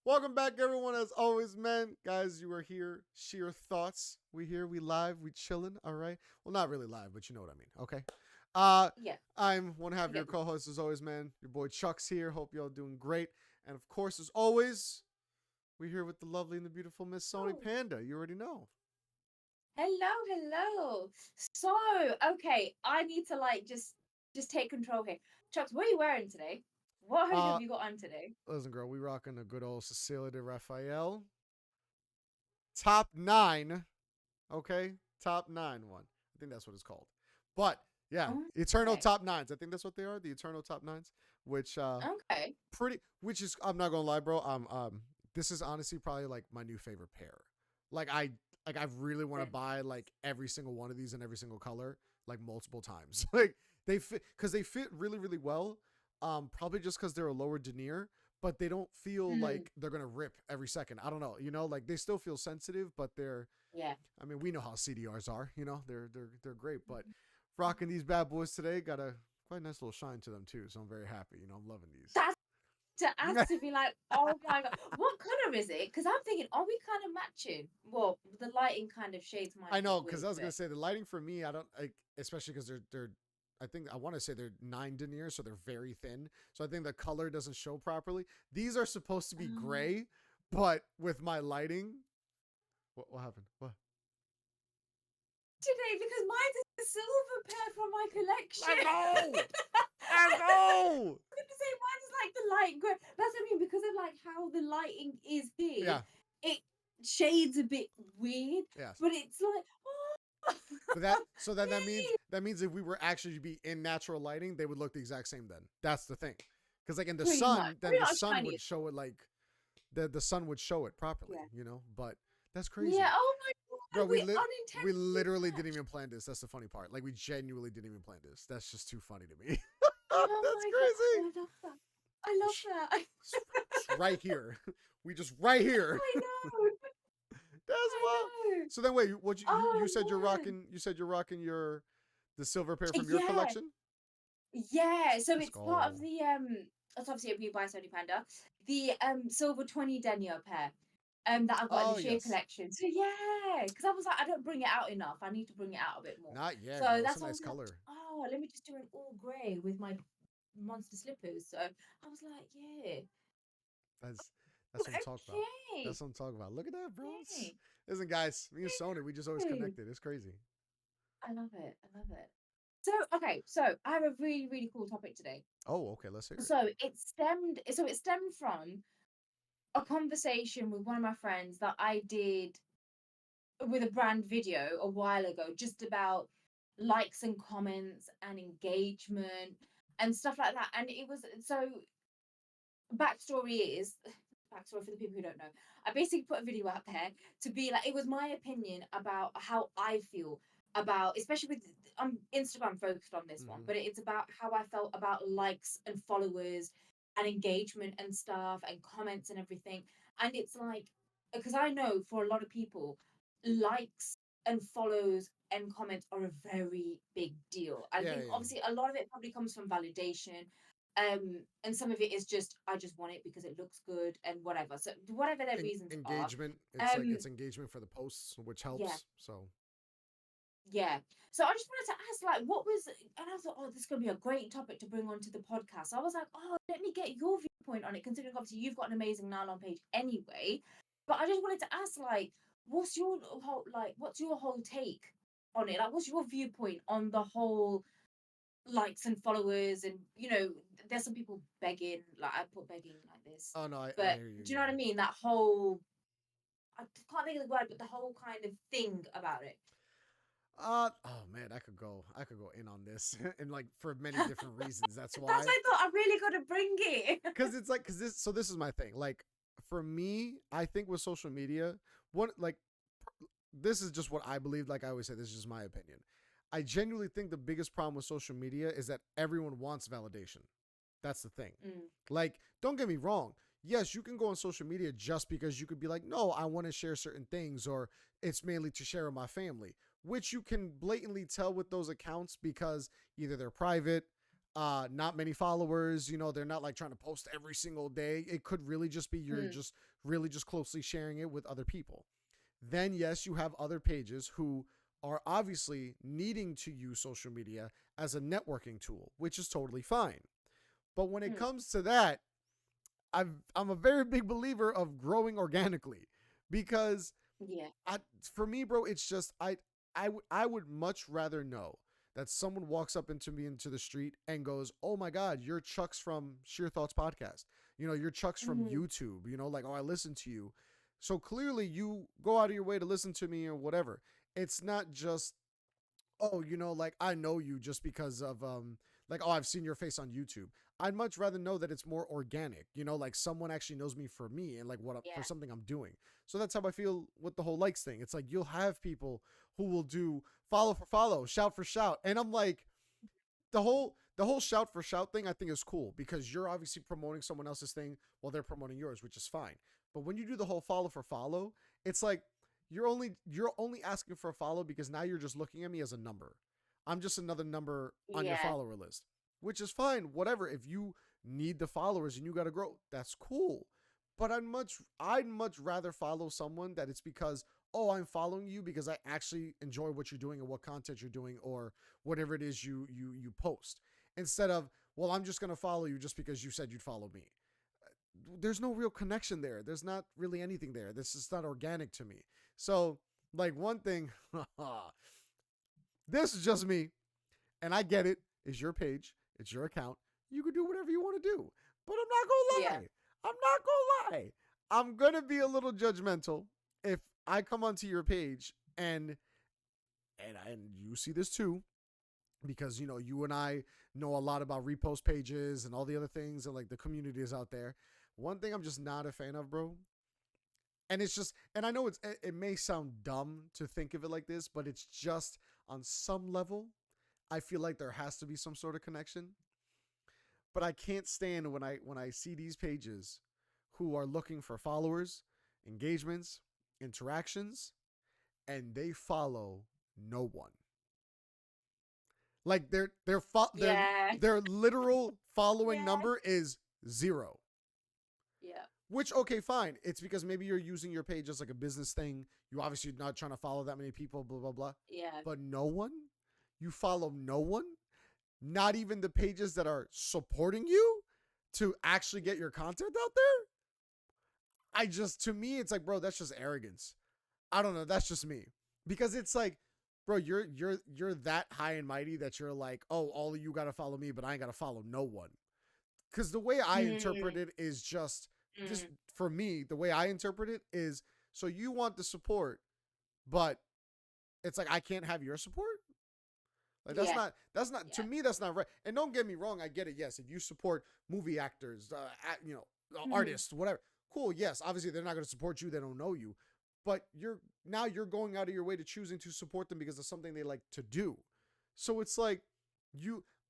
Welcome back, everyone. As always, man, guys, you are here. Sheer Thoughts. We here. We live. We chilling. All right. Well, not really live, but you know what I mean. Okay. Yeah, I'm one half I of your get you. co-host as always, man. Your boy Chuck's here. Hope y'all doing great. And of course, as always, we're here with the lovely and the beautiful Miss Sony Oh, Panda. You already know. hello. So, okay, I need to just take control here. Chucks, what are you wearing today? What hoodie Uh, have you got on today? listen, girl, we rocking a good old Cecilia de Raphael top 9. Okay, top 9 one. I think that's what it's called. But yeah, Eternal Okay, top nines. I think that's what they are. The Eternal top nines, which okay. which is, I'm not gonna lie, bro. This is honestly probably like my new favorite pair. Like I really want to Then buy like every single one of these in every single color, like multiple times. Like they fit because they fit really well. Probably just because they're a lower denier, but they don't feel mm, like they're gonna rip every second. I don't know, like they still feel sensitive, but they're. yeah. I mean, we know how CDRs are. They're great, but rocking these bad boys today got a quite nice little shine to them too. So I'm very happy. I'm loving these. That's to ask to be like, oh my god, what color is it? Because I'm thinking, are we kind of matching? Well, the lighting kind of shades mine I a bit know, because weird, I was gonna but say the lighting for me, I don't like, especially because they're. I think I want to say they're 9 denier, so they're very thin. So I think the color doesn't show properly. These are supposed to be um, gray, but with my lighting, what happened? What? today because mine is a silver pair from my collection. Let's go! Let's I go! was gonna say mine is like the light gray. That's what I mean because of like how the lighting is here. Yeah. It shades a bit weird, Yes. but it's like oh, But that so then really? that means if we were actually to be in natural lighting, they would look the exact same. Then that's the thing, because like in the Pretty much, sun, then pretty the much sun shiny. would show it like the sun would show it properly. Yeah, But that's yeah. crazy, Oh my bro. god, we We unintentionally literally didn't matched. even plan this. That's the funny part. Like we genuinely didn't even plan this. That's just too funny to me. Oh That's my god, crazy. oh, I love that. I love that. Just right here. We just right here. I know. That's I wild. know. So then wait, what you Oh said you're man. rocking? You said you're rocking your the silver pair from your Yeah. collection. Yeah, so Let's it's part of go. the it's obviously a by Sony Panda, the silver 20 denier pair that I've got in the Oh sheer yes. collection. So yeah, because I was like, I don't bring it out enough. I need to bring it out a bit more. Not yet, So girl. It's a that's why I nice was like, color. oh, let me just do an all grey with my monster slippers. So I was like, yeah. That's that's what I'm talking about. Okay. That's what I'm talking about. Look at that, bro. Okay. Listen, guys, me and Sony, we just always Okay. connected. It's crazy. I love it. I love it. So okay, so I have a really cool topic today. Oh, okay. Let's hear it. So it stemmed from a conversation with one of my friends that I did with a brand video a while ago, just about likes and comments and engagement and stuff like that. And it was so backstory is backstory for the people who don't know. I basically put a video out there to be like, it was my opinion about how I feel about, especially with Instagram focused on this one, Mm-hmm. but it's about how I felt about likes and followers and engagement and stuff and comments and everything. And it's like, because I know for a lot of people, likes and follows and comments are a very big deal. I Yeah, think yeah. obviously a lot of it probably comes from validation, and some of it is just I just want it because it looks good and whatever, so whatever their reasons are. Engagement. It's like um it's engagement for the posts, which yeah, helps. So yeah, so I just wanted to ask, like, what was, and I thought, oh, this is going to be a great topic to bring onto the podcast. So I was like, oh, let me get your viewpoint on it, considering obviously you've got an amazing nylon page anyway. But I just wanted to ask, like, what's your whole take on it? Like, what's your viewpoint on the whole likes and followers? And there's some people begging, like I put begging like this, oh no, I but hear you. do you know Yeah. what I mean, that whole, I can't think of the word, but the whole kind of thing about it. Oh man, I could go in on this, and like for many That's different reasons. That's why why. I thought I really got to bring it. Because it's like, because this. So this is my thing. Like for me, I think with social media, one like this is just what I believe. Like I always say, this is just my opinion. I genuinely think the biggest problem with social media is that everyone wants validation. That's the thing. Mm, Like, don't get me wrong. Yes, you can go on social media just because you could be like, no, I want to share certain things, or it's mainly to share with my family, which you can blatantly tell with those accounts because either they're private, not many followers, you know, they're not like trying to post every single day. It could really just be you're Mm. just really just closely sharing it with other people. Then yes, you have other pages who are obviously needing to use social media as a networking tool, which is totally fine. But when it Mm. comes to that, I'm a very big believer of growing organically, because Yeah. I, for me, bro, it's just I would much rather know that someone walks up into me into the street and goes, "Oh my God, you're Chuck's from Sheer Thoughts Podcast. You know, you're Chuck's from Mm. YouTube. You know, like, oh, I listen to you. So clearly, you go out of your way to listen to me or whatever. It's not just, oh, you know, like, I know you just because of like, oh, I've seen your face on YouTube. I'd much rather know that it's more organic, you know, like someone actually knows me for me and like for Yeah. something I'm doing. So that's how I feel with the whole likes thing. It's like you'll have people who will do follow for follow, shout for shout. And I'm like, the whole shout for shout thing I think is cool because you're obviously promoting someone else's thing while they're promoting yours, which is fine. But when you do the whole follow for follow, it's like you're only asking for a follow because now you're just looking at me as a number. I'm just another number on your Yeah. follower list, which is fine. Whatever. If you need the followers and you got to grow, that's cool. But I'd much rather follow someone that it's because, oh, I'm following you because I actually enjoy what you're doing and what content you're doing or whatever it is you post, instead of, well, I'm just gonna follow you just because you said you'd follow me. There's no real connection there. There's not really anything there. This is not organic to me. So, like, one thing, this is just me, and I get it. It's your page, it's your account. You can do whatever you want to do. But I'm not gonna Yeah. lie. I'm not gonna lie. I'm gonna be a little judgmental if I come onto your page and you see this too, because you know you and I know a lot about repost pages and all the other things and like the communities out there. One thing I'm just not a fan of, bro, and it's just, and I know it may sound dumb to think of it like this, but it's just on some level I feel like there has to be some sort of connection. But I can't stand when I see these pages who are looking for followers, engagements, interactions, and they follow no one. Like Yeah. their literal following Yeah. number is zero. Yeah. Which, okay, fine. It's because maybe you're using your page as like a business thing. You obviously not trying to follow that many people, blah blah blah. Yeah. But no one, you follow no one, not even the pages that are supporting you to actually get your content out there. To me, it's like, bro, that's just arrogance. I don't know. That's just me, because it's like, bro, you're that high and mighty that you're like, oh, all of you gotta follow me, but I ain't gotta follow no one. Because the way I interpret Mm. it is just this, Mm. for me. The way I interpret it is, so you want the support, but it's like I can't have your support. Like Yeah. that's not to Yeah. me, that's not right. And don't get me wrong, I get it. Yes, if you support movie actors, Mm. artists, whatever, cool. Yes, obviously they're not going to support you. They don't know you, but you're going out of your way to choosing to support them because of something they like to do. So it's like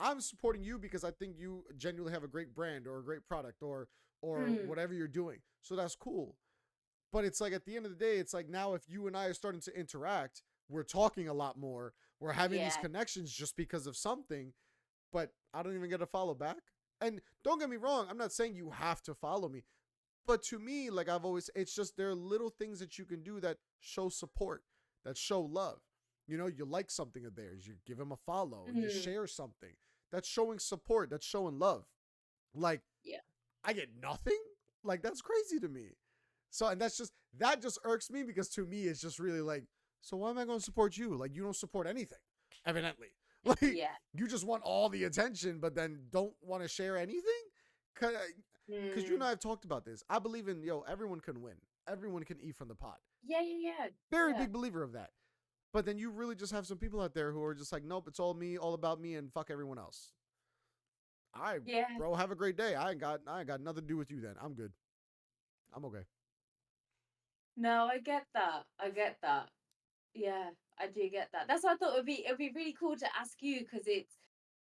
I'm supporting you because I think you genuinely have a great brand or a great product or Mm. whatever you're doing. So that's cool. But it's like at the end of the day, it's like now if you and I are starting to interact, we're talking a lot more. We're having these Yeah. connections just because of something, but I don't even get to follow back. And don't get me wrong, I'm not saying you have to follow me. But to me, like I've always, it's just there are little things that you can do that show support, that show love. You know, you like something of theirs, you give them a follow, you Mm. share something. That's showing support, that's showing love. Like, Yeah. I get nothing? Like, that's crazy to me. So, and that just irks me because to me, it's just really like, so why am I going to support you? Like, you don't support anything, evidently. Like, Yeah. you just want all the attention, but then don't want to share anything? Because you and Mm. I have talked about this. I believe in, everyone can win. Everyone can eat from the pot. Yeah. Yeah. Yeah. Very Yeah. big believer of that. But then you really just have some people out there who are just like, nope, it's all me, all about me, and fuck everyone else. All right, Yeah. bro, have a great day. I ain't got nothing to do with you then. I'm good. I'm okay. No, I get that. I get that. Yeah, I do get that. That's why I thought it'd be really cool to ask you because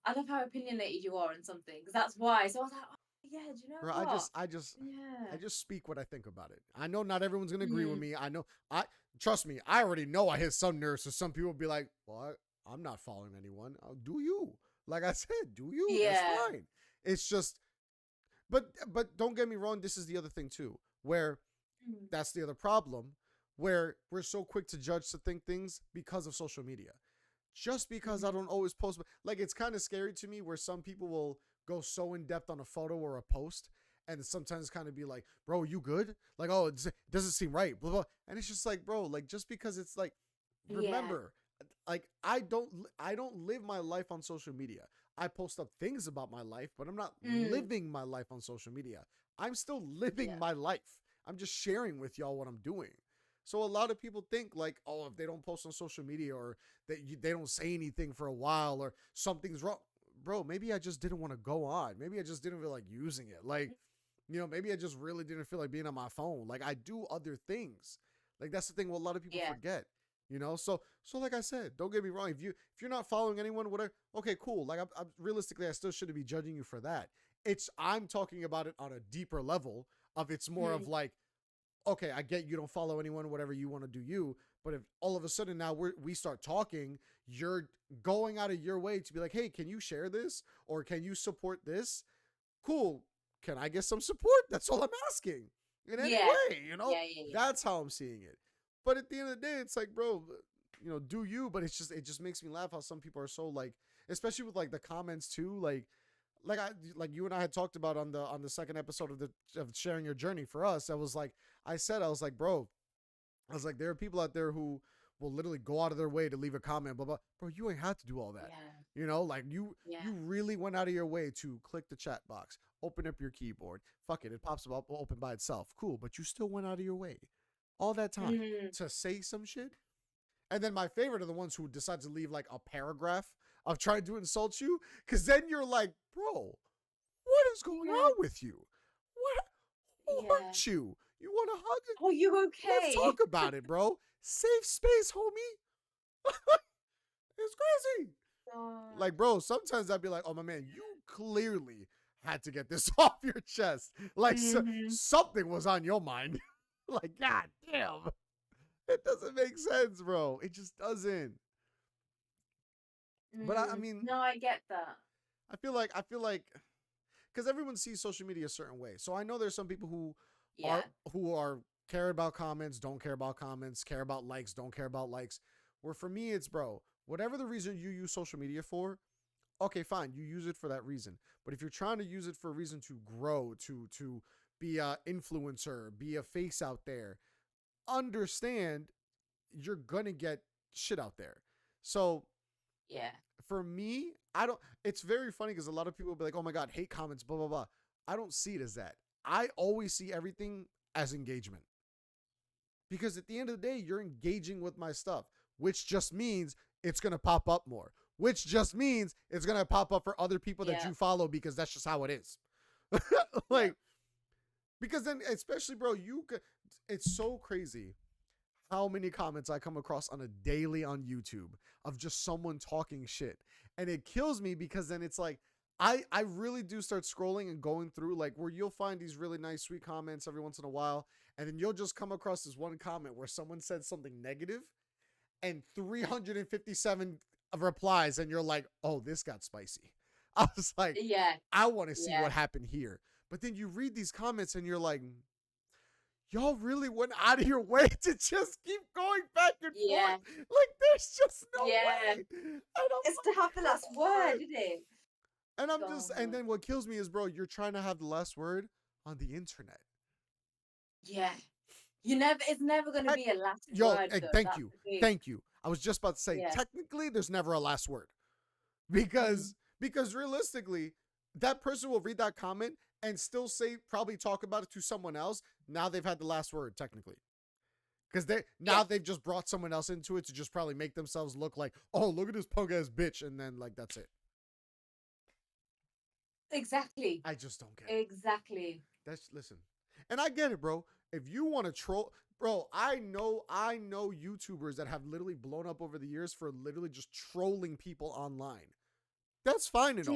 I love how opinionated you are on something because that's why. So I was like, oh yeah, do you know Bro, I what? just I just I Yeah. just speak what I think about it. I know not everyone's gonna agree with Mm. me. I know I trust me, I already know I hit some nerves, so some people be like, well, I'm not following anyone. Do you? Like I said, do you? That's Yeah. fine. It's just, but don't get me wrong. This is the other thing too, where Mm. that's the other problem, where we're so quick to judge to think things because of social media. Just because I Mhm. don't always post, like it's kind of scary to me where some people will go so in depth on a photo or a post, and sometimes kind of be like, "Bro, you good?" Like, "Oh, it doesn't seem right." Blah blah. And it's just like, bro, like just because it's like, Yeah. remember, like I don't live my life on social media. I post up things about my life, but I'm not Mm. living my life on social media. I'm still living Yeah. my life. I'm just sharing with y'all what I'm doing. So a lot of people think like, oh, if they don't post on social media or they don't say anything for a while or something's wrong, bro, maybe I just didn't want to go on. Maybe I just didn't feel like using it. Like, maybe I just really didn't feel like being on my phone. Like I do other things. Like that's the thing what a lot of people Yeah. forget. So like I said, don't get me wrong. If you're not following anyone, whatever, okay, cool. Like I'm realistically, I still shouldn't be judging you for that. I'm talking about it on a deeper level of it's more of Mm. like, okay, I get you don't follow anyone, whatever you want to do you. But if all of a sudden now we start talking, you're going out of your way to be like, hey, can you share this or can you support this? Cool. Can I get some support? That's all I'm asking. In any Yeah. way, Yeah. Yeah. Yeah. that's how I'm seeing it. But at the end of the day, it's like, bro, do you? But it just makes me laugh how some people are so like, especially with like the comments too, like you and I had talked about on the second episode of sharing your journey for us. I was like, bro, I was like, there are people out there who will literally go out of their way to leave a comment, blah blah. Bro, you ain't had to do all that. Yeah. Like you Yeah. really went out of your way to click the chat box, open up your keyboard. Fuck it, it pops up open by itself. Cool, but you still went out of your way all that time Mm. to say some shit. And then my favorite are the ones who decide to leave like a paragraph of trying to insult you, because then you're like, bro, what is going Yeah. on with you? What? Who Yeah. hurt you? You want to hug it? Oh, you Let's okay? talk about it, bro. Safe space, homie. It's crazy. God. Like, bro, sometimes I'd be like, oh, my man, you clearly had to get this off your chest. Like, Mhm. something was on your mind. Like, god damn. It doesn't make sense, bro. It just doesn't. But I Mm. mean, No, I get that. I feel like because everyone sees social media a certain way. So I know there's some people who are Yeah. who are care about comments, don't care about comments, care about likes, don't care about likes. Where for me it's, bro, whatever the reason you use social media for, okay, fine, you use it for that reason. But if you're trying to use it for a reason to grow, to be a influencer, be a face out there, understand you're gonna get shit out there. So Yeah. for me, I don't. It's very funny because a lot of people will be like, "Oh my god, hate comments, blah blah blah." I don't see it as that. I always see everything as engagement because at the end of the day, you're engaging with my stuff, which just means it's gonna pop up more. Which just means it's gonna pop up for other people that Yeah. you follow because that's just how it is. Yeah. Like, because then, especially, bro, it's so crazy how many comments I come across on a daily on YouTube of just someone talking shit. And it kills me because then it's like I really do start scrolling and going through like where you'll find these really nice sweet comments every once in a while, and then you'll just come across this one comment where someone said something negative and Yeah. 357 replies, and you're like, "Oh, this got spicy." I was like, Yeah. I want to see Yeah. what happened here. But then you read these comments and you're like, y'all really went out of your way to just keep going back and forth. Yeah. Like, there's just no Yeah. way. And I'm It's to like, have the come last word, on. isn't it? And God. then what kills me is, bro, you're trying to have the last word on the internet. Yeah. It's never gonna Heck, be a last yo, word though. thank That's you. the thing. Thank you. I was just about to say, Yeah. technically, there's never a last word Mm. because realistically, that person will read that comment and still probably talk about it to someone else. Now they've had the last word, technically. Because Yeah. they've just brought someone else into it to just probably make themselves look like, oh, look at this punk ass bitch, and then like that's it. Exactly. I just don't get it. Exactly. Listen, and I get it, bro. If you want to troll, bro, I know YouTubers that have literally blown up over the years for literally just trolling people online. That's fine and all,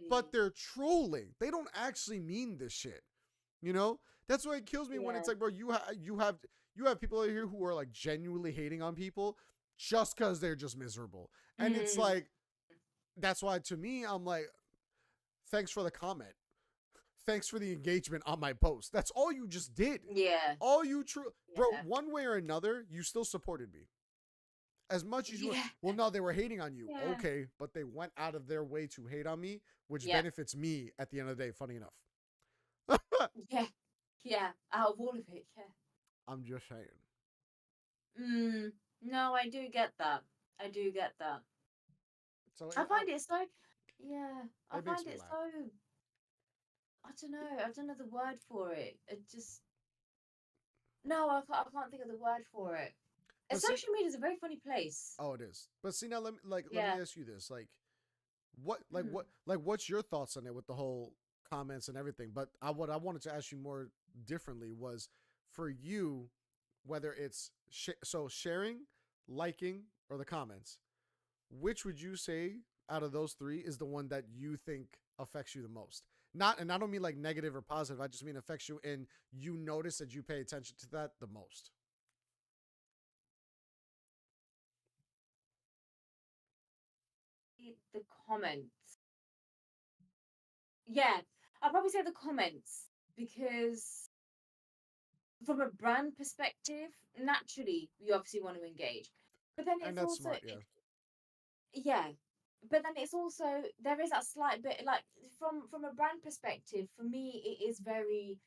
but Seriously. they're trolling. They don't actually mean this shit. You know, that's why it kills me when Yeah. it's like, bro, you have people out here who are like genuinely hating on people just because they're just miserable, and it's Mm. like, that's why to me, I'm like, thanks for the comment. Thanks for the engagement on my post. That's all you just did. Yeah, All you true, bro. yeah, One way or another, you still supported me as much as you were. yeah, Well, no, they were hating on you. yeah, Okay, but they went out of their way to hate on me, which yeah, benefits me at the end of the day. Funny enough. yeah, yeah. Out of all of it, yeah. I'm just saying. No, I do get that. I do get that. So I find it so, yeah. I it makes find me it laugh. so. I don't know. I don't know the word for it. It just no. I can't think of the word for it. But see, Social media is a very funny place. oh, it is. But see, now let me Yeah. ask you this: Mm. what's your thoughts on it with the whole comments and everything? But what I wanted to ask you more differently was for you, whether it's sharing, liking, or the comments. Which would you say out of those three is the one that you think affects you the most? Not, and I don't mean like negative or positive. I just mean affects you, and you notice that you pay attention to that the most. The comments. Yeah, I'll probably say the comments because from a brand perspective, naturally you obviously want to engage, but then And it's that's also smart, yeah. yeah, but then it's also there is that slight bit like from a brand perspective. For me, it is very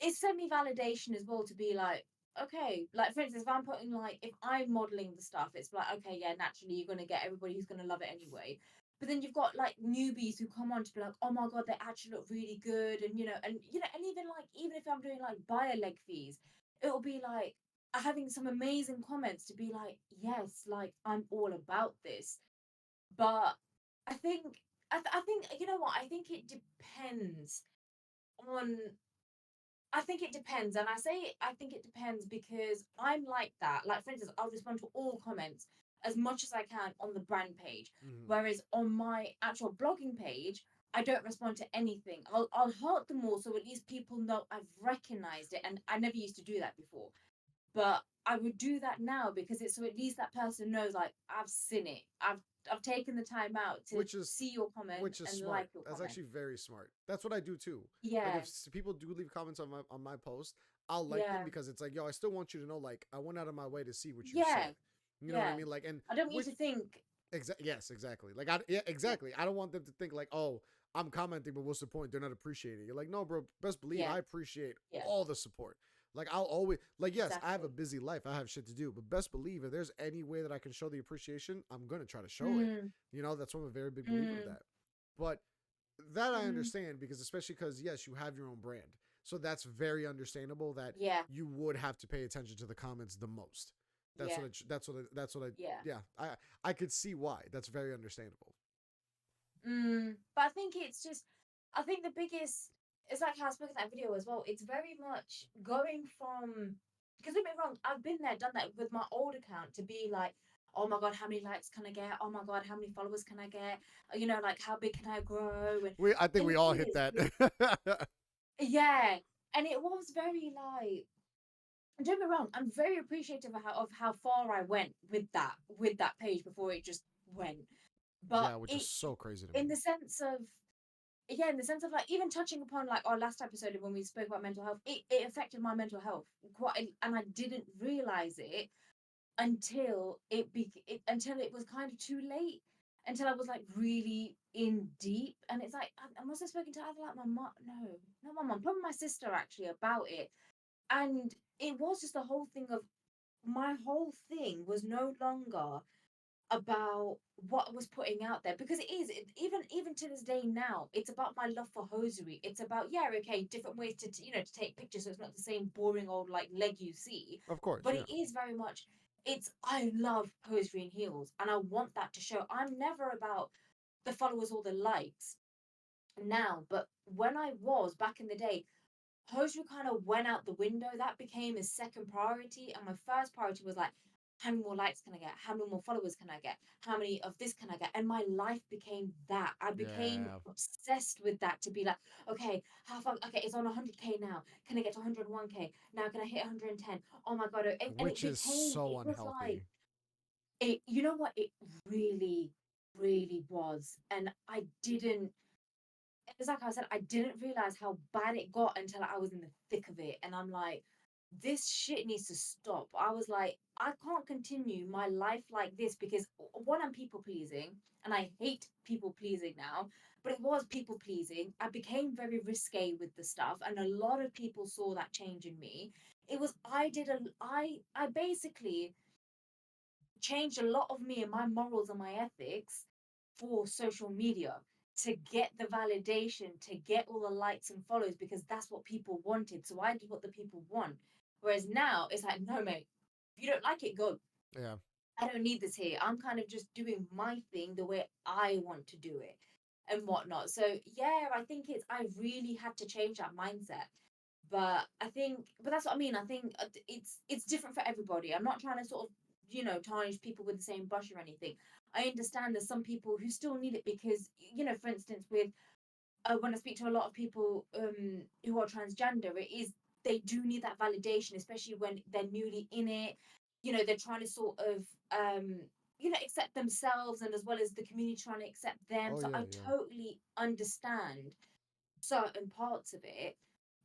it's semi validation as well to be like, okay, like for instance, if I'm putting like if I'm modeling the stuff, it's like, okay, yeah, naturally you're gonna get everybody who's gonna love it anyway. But then you've got like newbies who come on to be like, oh my god, they actually look really good, and and even like even if I'm doing like buyer leg fees, it'll be like having some amazing comments to be like, yes, like I'm all about this. But I think I think you know what I think it depends on I think it depends. And I say I think it depends because I'm like that. Like, for instance, I'll respond to all comments as much as I can on the brand page. Mm-hmm. Whereas on my actual blogging page, I don't respond to anything. I'll heart them all so at least people know I've recognized it. And I never used to do that before. But I would do that now because it's so at least that person knows like I've seen it. I've taken the time out to which is see your comment which is and smart. like your That's comment. actually very smart. That's what I do too. Like if Yeah. people do leave comments on my post, I'll like them Yeah. because it's like, yo, I still want you to know, like, I went out of my way to see what you Yeah. said. You know what I Yeah. mean? Like, and I don't want you which to think yes, exactly. Like, yeah, yeah, exactly. I don't want them to think like, oh, I'm commenting, but what's the point? They're not appreciating it. You're like, no, bro. Best believe yeah, I appreciate yeah, all the support. Like, I'll always like, yes, I have a exactly. busy life. I have shit to do, but best believe if there's any way that I can show the appreciation, I'm gonna try to show it. Mm, You know, that's why I'm a very big believer of mm, that. But that I mm, understand because especially because yes, you have your own brand, so that's very understandable that yeah, you would have to pay attention to the comments the most. yeah, That's what I yeah. yeah I could see why. That's very understandable. But I think it's just, I think the biggest, it's like how I spoke in that video as well. It's very much going from, because don't get me wrong, I've been there, done that with my old account to be like, oh my God, how many likes can I get? Oh my God, how many followers can I get? Like how big can I grow? I think And we it all hit is, that. yeah. And it was very like, don't get me wrong, I'm very appreciative of how far I went with that page before it just went. But Yeah, which is it so crazy to in me. the sense of yeah, in the sense of like even touching upon like our last episode when we spoke about mental health, it affected my mental health quite and I didn't realize it until it was kind of too late. Until I was like really in deep. And it's like I must have spoken to either like my mom no, not my mom, probably my sister actually about it. And it was just the whole thing of my whole thing was no longer about what I was putting out there because even to this day now it's about my love for hosiery. It's about yeah, okay, different ways to take pictures so it's not the same boring old like leg you see, Of course, but yeah. it is very much it's I love hosiery and heels and I want that to show. I'm never about the followers or the likes now, but when I was back in the day, hosiery kind of went out the window. That became his second priority. And my first priority was like, how many more likes can I get? How many more followers can I get? How many of this can I get? And my life became that. I became Yeah, obsessed with that to be like, okay, how far? Okay, it's on 100K now. Can I get to 101K? Now can I hit 110? Oh my God. And which is so it was like, unhealthy. you know what? It really. really was. And I didn't, it's like I said, I didn't realize how bad it got until I was in the thick of it. And I'm like, this shit needs to stop. I was like, I can't continue my life like this because one, I'm people pleasing and I hate people pleasing now, but it was people pleasing. I became very risque with the stuff, and a lot of people saw that change in me. It was, I basically changed a lot of me and my morals and my ethics for social media to get the validation, to get all the likes and follows because that's what people wanted. So I did what the people want. Whereas now it's like, no, mate, if you don't like it, go. Yeah. I don't need this here. I'm kind of just doing my thing the way I want to do it and whatnot. So yeah, I think I really had to change that mindset. But I think, but that's what I mean. I think it's different for everybody. I'm not trying to sort of, tarnish people with the same brush or anything. I understand there's some people who still need it because, for instance, with when I speak to a lot of people who are transgender, it is, they do need that validation, especially when they're newly in it. They're trying to sort of accept themselves, and as well as the community trying to accept them. Oh So yeah, I yeah. totally understand certain parts of it.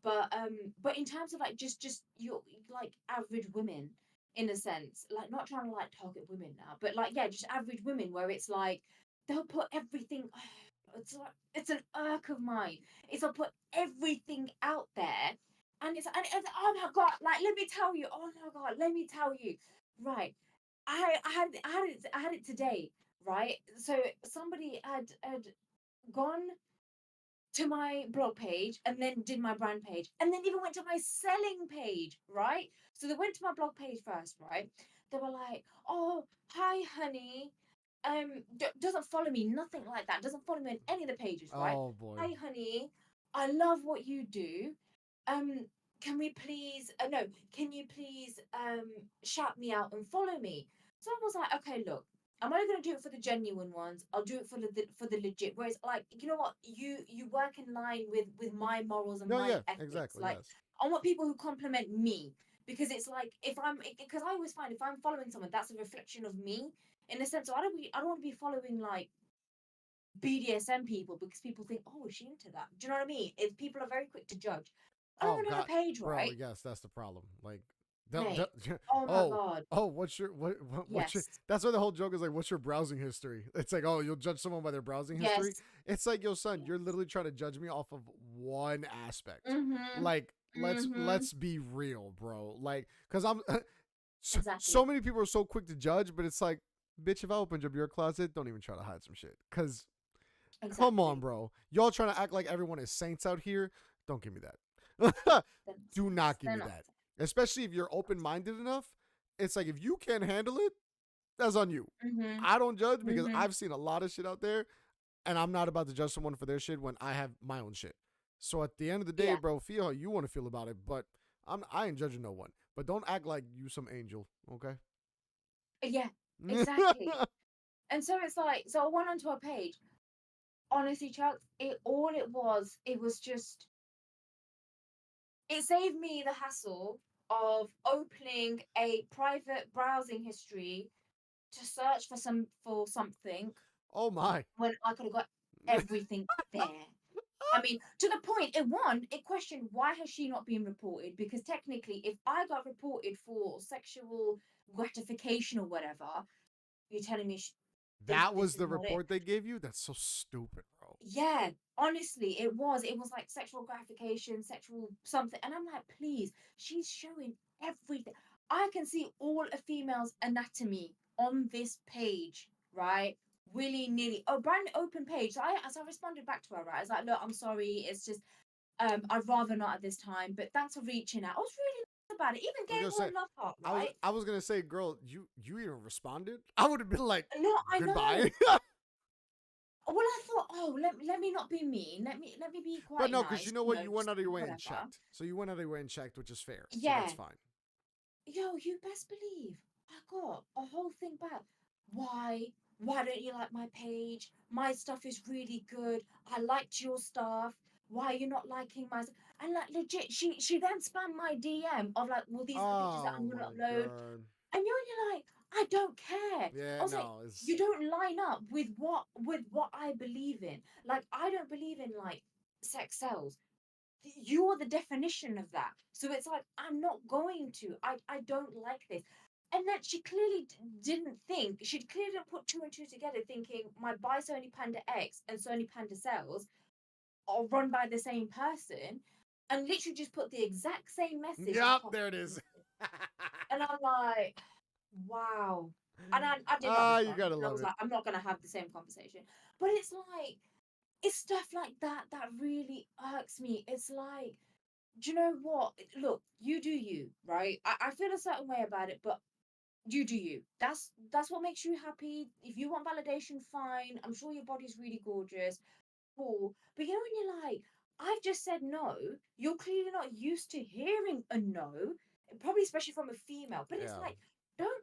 But in terms of like just your like average women, in a sense, like not trying to like target women now, but like, yeah, just average women where it's like they'll put everything, it's like, it's an irk of mine. It's I'll put everything out there, and it's oh my god, like let me tell you, oh my god, let me tell you, right? I had it today, right? So somebody had gone to my blog page and then did my brand page and then even went to my selling page, right? So they went to my blog page first, right? They were like, "Oh, hi, honey. Doesn't follow me, nothing like that. Doesn't follow me on any of the pages, right? Oh boy. Hi, honey. I love what you do. Um, can we please? No, can you please shout me out and follow me?" So I was like, "Okay, look, I'm only gonna do it for the genuine ones. I'll do it for the legit. Whereas, like, you know what, you work in line with my morals and No, my yeah, ethics. exactly. Like, Yes. I want people who compliment me because it's like if I'm because I always find if I'm following someone, that's a reflection of me in a sense. So I don't want to be following like BDSM people because people think, oh, is she into that? Do you know what I mean? It's people are very quick to judge. I Oh don't know God, the page, bro. right, Yes, that's the problem. Like, mate? Oh my oh, god, oh, what's your what's your? yes, That's why the whole joke is like, what's your browsing history? It's like, oh, you'll judge someone by their browsing history. yes, It's like, yo, son, you're yes. literally trying to judge me off of one aspect. Mhm, Like, mhm. let's be real, bro. Like, cause I'm so Exactly. many people are so quick to judge, but it's like, bitch, if I opened up your closet, don't even try to hide some shit. Cause come on, Exactly. bro. Y'all trying to act like everyone is saints out here. Don't give me that. They're not Do saints. not give They're me not that. saints. Especially if you're Not open saints. minded enough. It's like if you can't handle it, that's on you. Mhm. I don't judge because Mhm. I've seen a lot of shit out there, and I'm not about to judge someone for their shit when I have my own shit. So at the end of the day, Yeah. bro, feel how you want to feel about it, but I ain't judging no one. But don't act like you some angel, okay? Yeah. Exactly. And so it's like, so I went onto a page. Honestly, Chuck, it was just, it saved me the hassle of opening a private browsing history to search for something Oh my. when I could have got everything there. I mean, to the point, it questioned why has she not been reported? Because technically, if I got reported for sexual gratification or whatever, you're telling me That this was is the not it. report they gave you? That's so stupid, bro. Yeah, honestly, it was. It was like sexual gratification, sexual something. And I'm like, please, she's showing everything. I can see all a female's anatomy on this page, right? Willy nilly. Oh, brand open page. So I responded back to her, right? I was like, look, I'm sorry. It's just I'd rather not at this time, but thanks for reaching out. I was really nice about it. Even I was gave gonna her say, a love heart, right? I was gonna say, girl, you even responded? I would have been like, No, I know. goodbye. Well, I thought, oh, let me not be mean. Let me be But quite no, because you nice. know what? You went Just out of your way and whatever. checked. So you went out of your way and checked, which is fair. So that's Yeah. fine. Yo, you best believe I got a whole thing back. Why? Why don't you like my page? My stuff is really good. I liked your stuff. Why are you not liking my stuff? And like legit, she then spammed my DM of like, well, these are the pictures that Oh I'm gonna my upload. god. And you're like, I don't care. Yeah, I was like, no, you it's don't line up with what I believe in. Like, I don't believe in like sex sells. You are the definition of that. So it's like, I'm not going to. I don't like this. And then she clearly didn't think, she clearly didn't put two and two together, thinking my buy Sony Panda X and Sony Panda cells are run by the same person, and literally just put the exact same message on yep, top. there it is. And I'm like, wow. And I did not Ah, you respond. gotta I love was it. like, I'm not going to have the same conversation. But it's like, it's stuff like that that really irks me. It's like, do you know what? Look, you do you, right? I feel a certain way about it, but you do you. That's what makes you happy. If you want validation, fine. I'm sure your body's really gorgeous. Cool. But you know when you're like, I've just said no, you're clearly not used to hearing a no, probably especially from a female. But it's Yeah. like, don't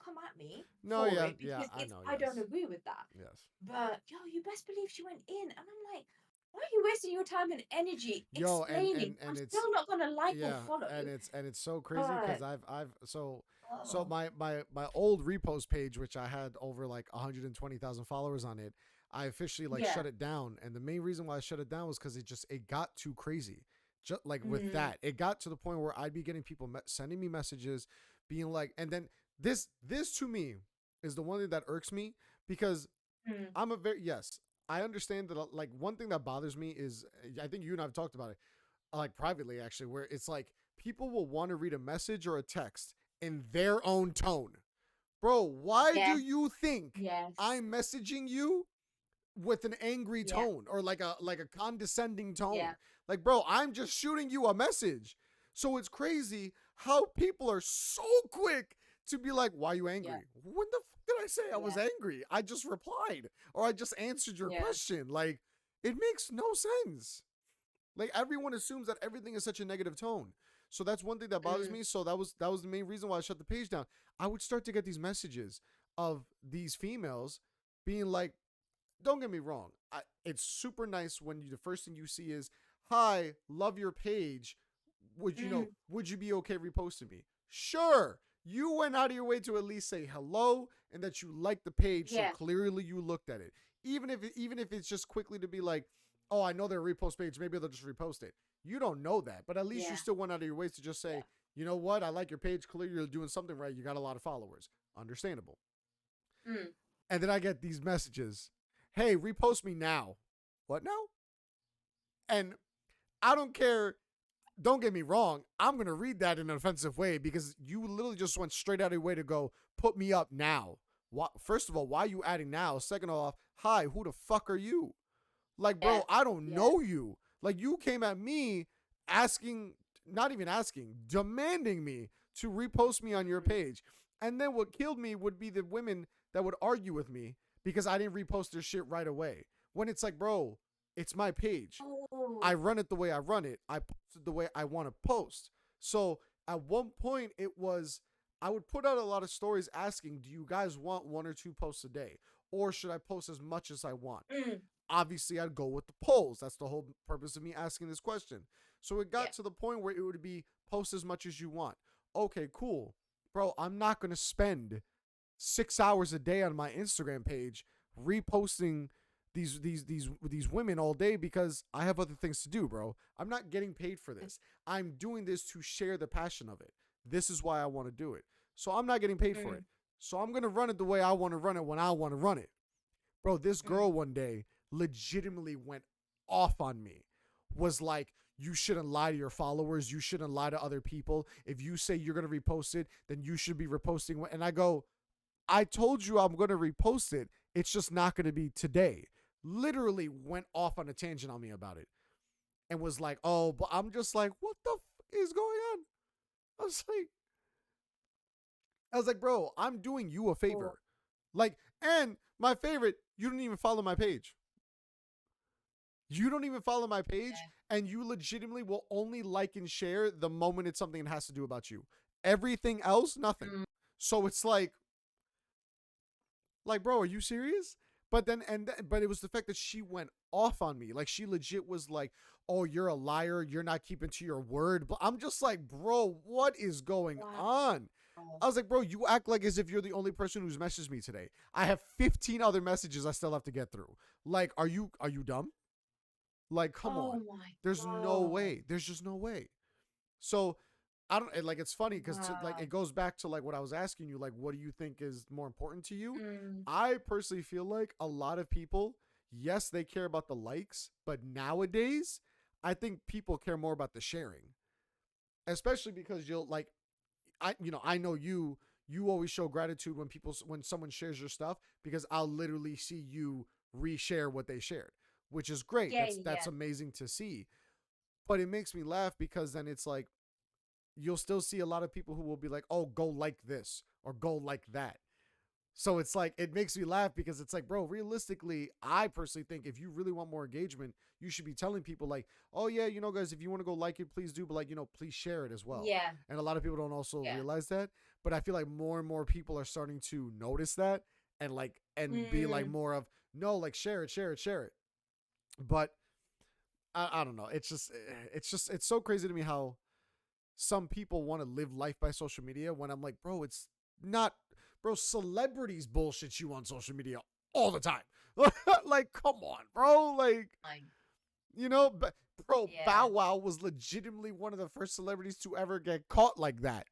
come at me No, for yeah, it yeah, because I it's know, I don't yes. agree with that. Yes. But yo, you best believe she went in, and I'm like, why are you wasting your time and energy Yo, explaining? I'm and it's still not gonna like or yeah, follow. and it's so crazy because But I've so oh my old repost page, which I had over like 120,000 followers on it, I officially like yeah, shut it down. And the main reason why I shut it down was because it got too crazy. Just like with mm, that, it got to the point where I'd be getting people sending me messages, being like, and then this to me is the one thing that irks me because mm, I'm a very yes. I understand that like one thing that bothers me is I think you and I've talked about it like privately actually, where it's like people will want to read a message or a text in their own tone. Bro, why do yes, you think yes, I'm messaging you with an angry yeah, tone or like a condescending tone? yeah, Like, bro, I'm just shooting you a message. So it's crazy how people are so quick to be like, why are you yeah, angry? When the fuck did I say I was yeah, angry? I just replied or I just answered your yeah, question. Like, it makes no sense. Like everyone assumes that everything is such a negative tone. So that's one thing that bothers mm, me. So that was the main reason why I shut the page down. I would start to get these messages of these females being like, don't get me wrong. It's super nice when the first thing you see is, "Hi, love your page. mm, would you be okay reposting me?" Sure. You went out of your way to at least say hello and that you liked the page, so yeah, clearly you looked at it. Even if it's just quickly to be like, "Oh, I know their repost page. Maybe they'll just repost it." You don't know that, but at least you yeah, still went out of your ways to just yeah, say, "You know what? I like your page. Clearly you're doing something right. You got a lot of followers. Understandable." mm, And then I get these messages. Hey, repost me now. What now? And I don't care. Don't get me wrong. I'm going to read that in an offensive way because you literally just went straight out of your way to go put me up now. First of all, why are you adding now? Second off, hi, who the fuck are you? Like, yeah, bro, I don't yeah, know you. Like, you came at me asking, not even asking, demanding me to repost me on your mm, page. And then what killed me would be the women that would argue with me because I didn't repost their shit right away. When it's like, bro, it's my page. I oh, run it the way I run it. I post it the way I want to post. So at one point, it was I would put out a lot of stories asking, do you guys want one or two posts a day? Or should I post as much as I want? mm, Obviously, I'd go with the polls. That's the whole purpose of me asking this question. So it yeah, got to the point where it would be post as much as you want. Okay, cool. Bro, I'm not going to spend 6 hours a day on my Instagram page reposting these women all day because I have other things to do, bro. I'm not getting paid for mm, this. I'm doing this to share the passion of it. This is why I want to do it. So I'm not getting paid for mm, it. So I'm going to run it the way I want to run it when I want to run it. Bro, this mm. girl one day legitimately went off on me. Was like, you shouldn't lie to your followers. You shouldn't lie to other people. If you say you're going to repost it, then you should be reposting. And I go, I told you I'm going to repost it. It's just not going to be today. Literally went off on a tangent on me about it and was like, oh, but I'm just like, what the fuck is going on? I was like, bro, I'm doing you a Oh, favor. Like, and my favorite, you don't even follow my page. You don't even follow my page, yeah, and you legitimately will only like and share the moment it's something that has to do about you. Everything else, nothing. mm, So it's like, bro, are you serious? But then, but it was the fact that she went off on me. Like, she legit was like, oh, you're a liar. You're not keeping to your word. But I'm just like, bro, what is going wow, on? Oh, I was like, bro, you act like as if you're the only person who's messaged me today. I have 15 other messages I still have to get through. Like, are you dumb? Like, come on. oh my There's no God. way. There's just no way. So I don't like. It's funny because like Wow. it goes back to like what I was asking you. Like, what do you think is more important to you? Mm, I personally feel like a lot of people, yes, they care about the likes, but nowadays, I think people care more about the sharing, especially because you'll like I know you always show gratitude when someone shares your stuff because I'll literally see you reshare what they shared, which is great. yeah, That's yeah. amazing to see. But it makes me laugh because then it's like you'll still see a lot of people who will be like, "Oh, go like this or go like that." So it's like it makes me laugh because it's like, bro, realistically, I personally think if you really want more engagement, you should be telling people like, oh yeah, guys, if you want to go like it, please do, but like, please share it as well. Yeah, And a lot of people don't also yeah. realize that. But I feel like more and more people are starting to notice that and be like Mm, more of no, like share it, share it, share it. But I don't know. It's so crazy to me how some people want to live life by social media when I'm like, bro, it's not, bro, celebrities bullshit you on social media all the time. Like, come on, bro. Like, I, but bro, yeah. Bow Wow was legitimately one of the first celebrities to ever get caught like that.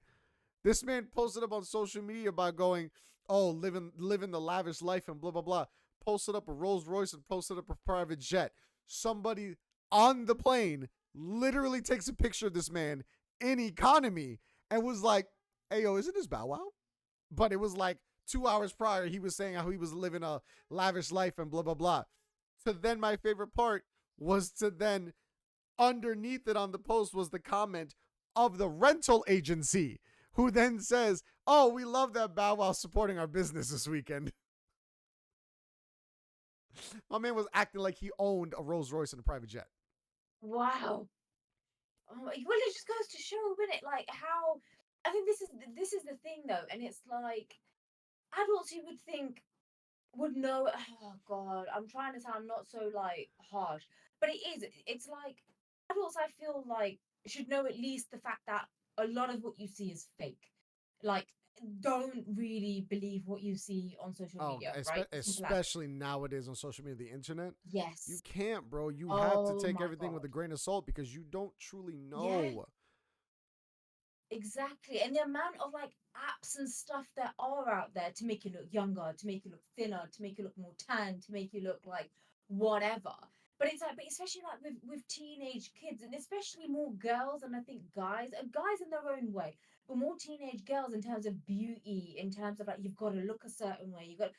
This man posted up on social media by going, oh, living the lavish life and blah blah blah. Posted up a Rolls Royce and posted up a private jet. Somebody on the plane literally takes a picture of this man in economy and was like, hey yo, isn't this Bow Wow? But it was like 2 hours prior, he was saying how he was living a lavish life and blah blah blah. So then my favorite part was to then underneath it on the post was the comment of the rental agency who then says, oh, we love that Bow Wow supporting our business this weekend. My man was acting like he owned a Rolls Royce and a private jet. Wow. Oh, well, it just goes to show, isn't it? Like how I think this is the thing though, and it's like adults you would think would know. Oh God, I'm trying to sound not so like harsh, but it is. It's like adults. I feel like should know at least the fact that a lot of what you see is fake. Like, don't really believe what you see on social Oh, media, right? Simple as. especially nowadays on social media, the internet. You Yes. can't, bro. You have to Oh take my everything with God. a grain of salt because you don't truly Yeah. know. Exactly. And the amount of like apps and stuff that are out there to make you look younger, to make you look thinner, to make you look more tan, to make you look like whatever. But it's like, but especially like with teenage kids and especially more girls and I think guys in their own way, but more teenage girls in terms of beauty, in terms of like you've got to look a certain way. You've got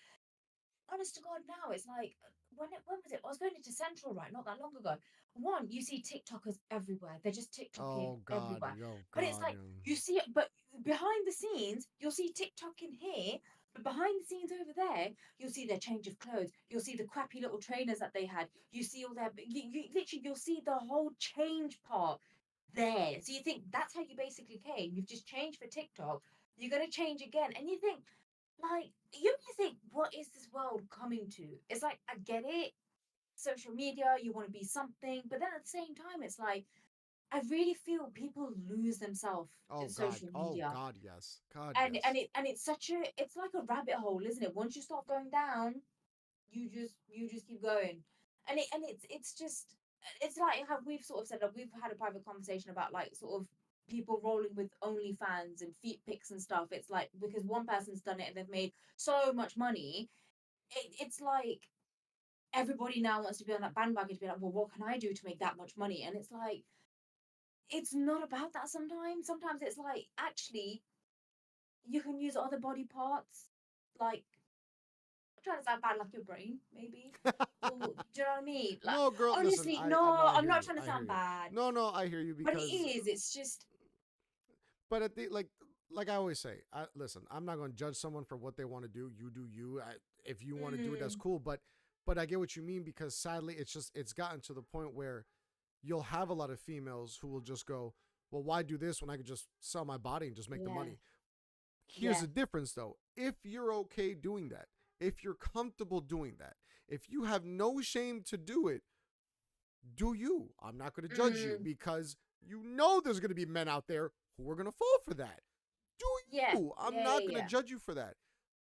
honest to God, now it's like when was it? I was going into Central right not that long ago. One, you see TikTokers everywhere. They're just TikToking Oh God, everywhere. yo, But it's God, like yo. you see it, but behind the scenes, you'll see TikTok in here. But behind the scenes over there, you'll see their change of clothes. You'll see the crappy little trainers that they had. You see all their, literally, you'll see the whole change part there. So you think that's how you basically came. You've just changed for TikTok. You're going to change again. And you think, like, you think, what is this world coming to? It's like, I get it. Social media, you want to be something. But then at the same time, it's like, I really feel people lose themselves Oh in God, social oh media. God, yes, God, And yes. it's such a it's like a rabbit hole, isn't it? Once you start going down, you just keep going. And it's just it's like how we've sort of said that we've had a private conversation about like sort of people rolling with Onlyfans and feet pics and stuff. It's like because one person's done it and they've made so much money, it's like everybody now wants to be on that bandwagon to be like, well, what can I do to make that much money? And it's like it's not about that sometimes. Sometimes it's like actually you can use other body parts, like I'm trying to sound bad, like your brain, maybe. Or do you know what I mean? Like No, girl, listen, honestly, I no, know I I'm hear not you. trying to I hear sound you. bad, No, I hear you but it because is. It's just but at the like I always say, listen, I'm not going to judge someone for what they want to do. You do you. If you want to do it, that's mm, cool. But I get what you mean because sadly, it's gotten to the point where you'll have a lot of females who will just go, well, why do this when I could just sell my body and just make the yeah, money? Here's yeah, the difference though. If you're okay doing that, if you're comfortable doing that, if you have no shame to do it, do you. I'm not going to judge you mm, because you know there's going to be men out there who are going to fall for that. Do Yeah. I'm Yeah. not Yeah. gonna Yeah. judge you for that.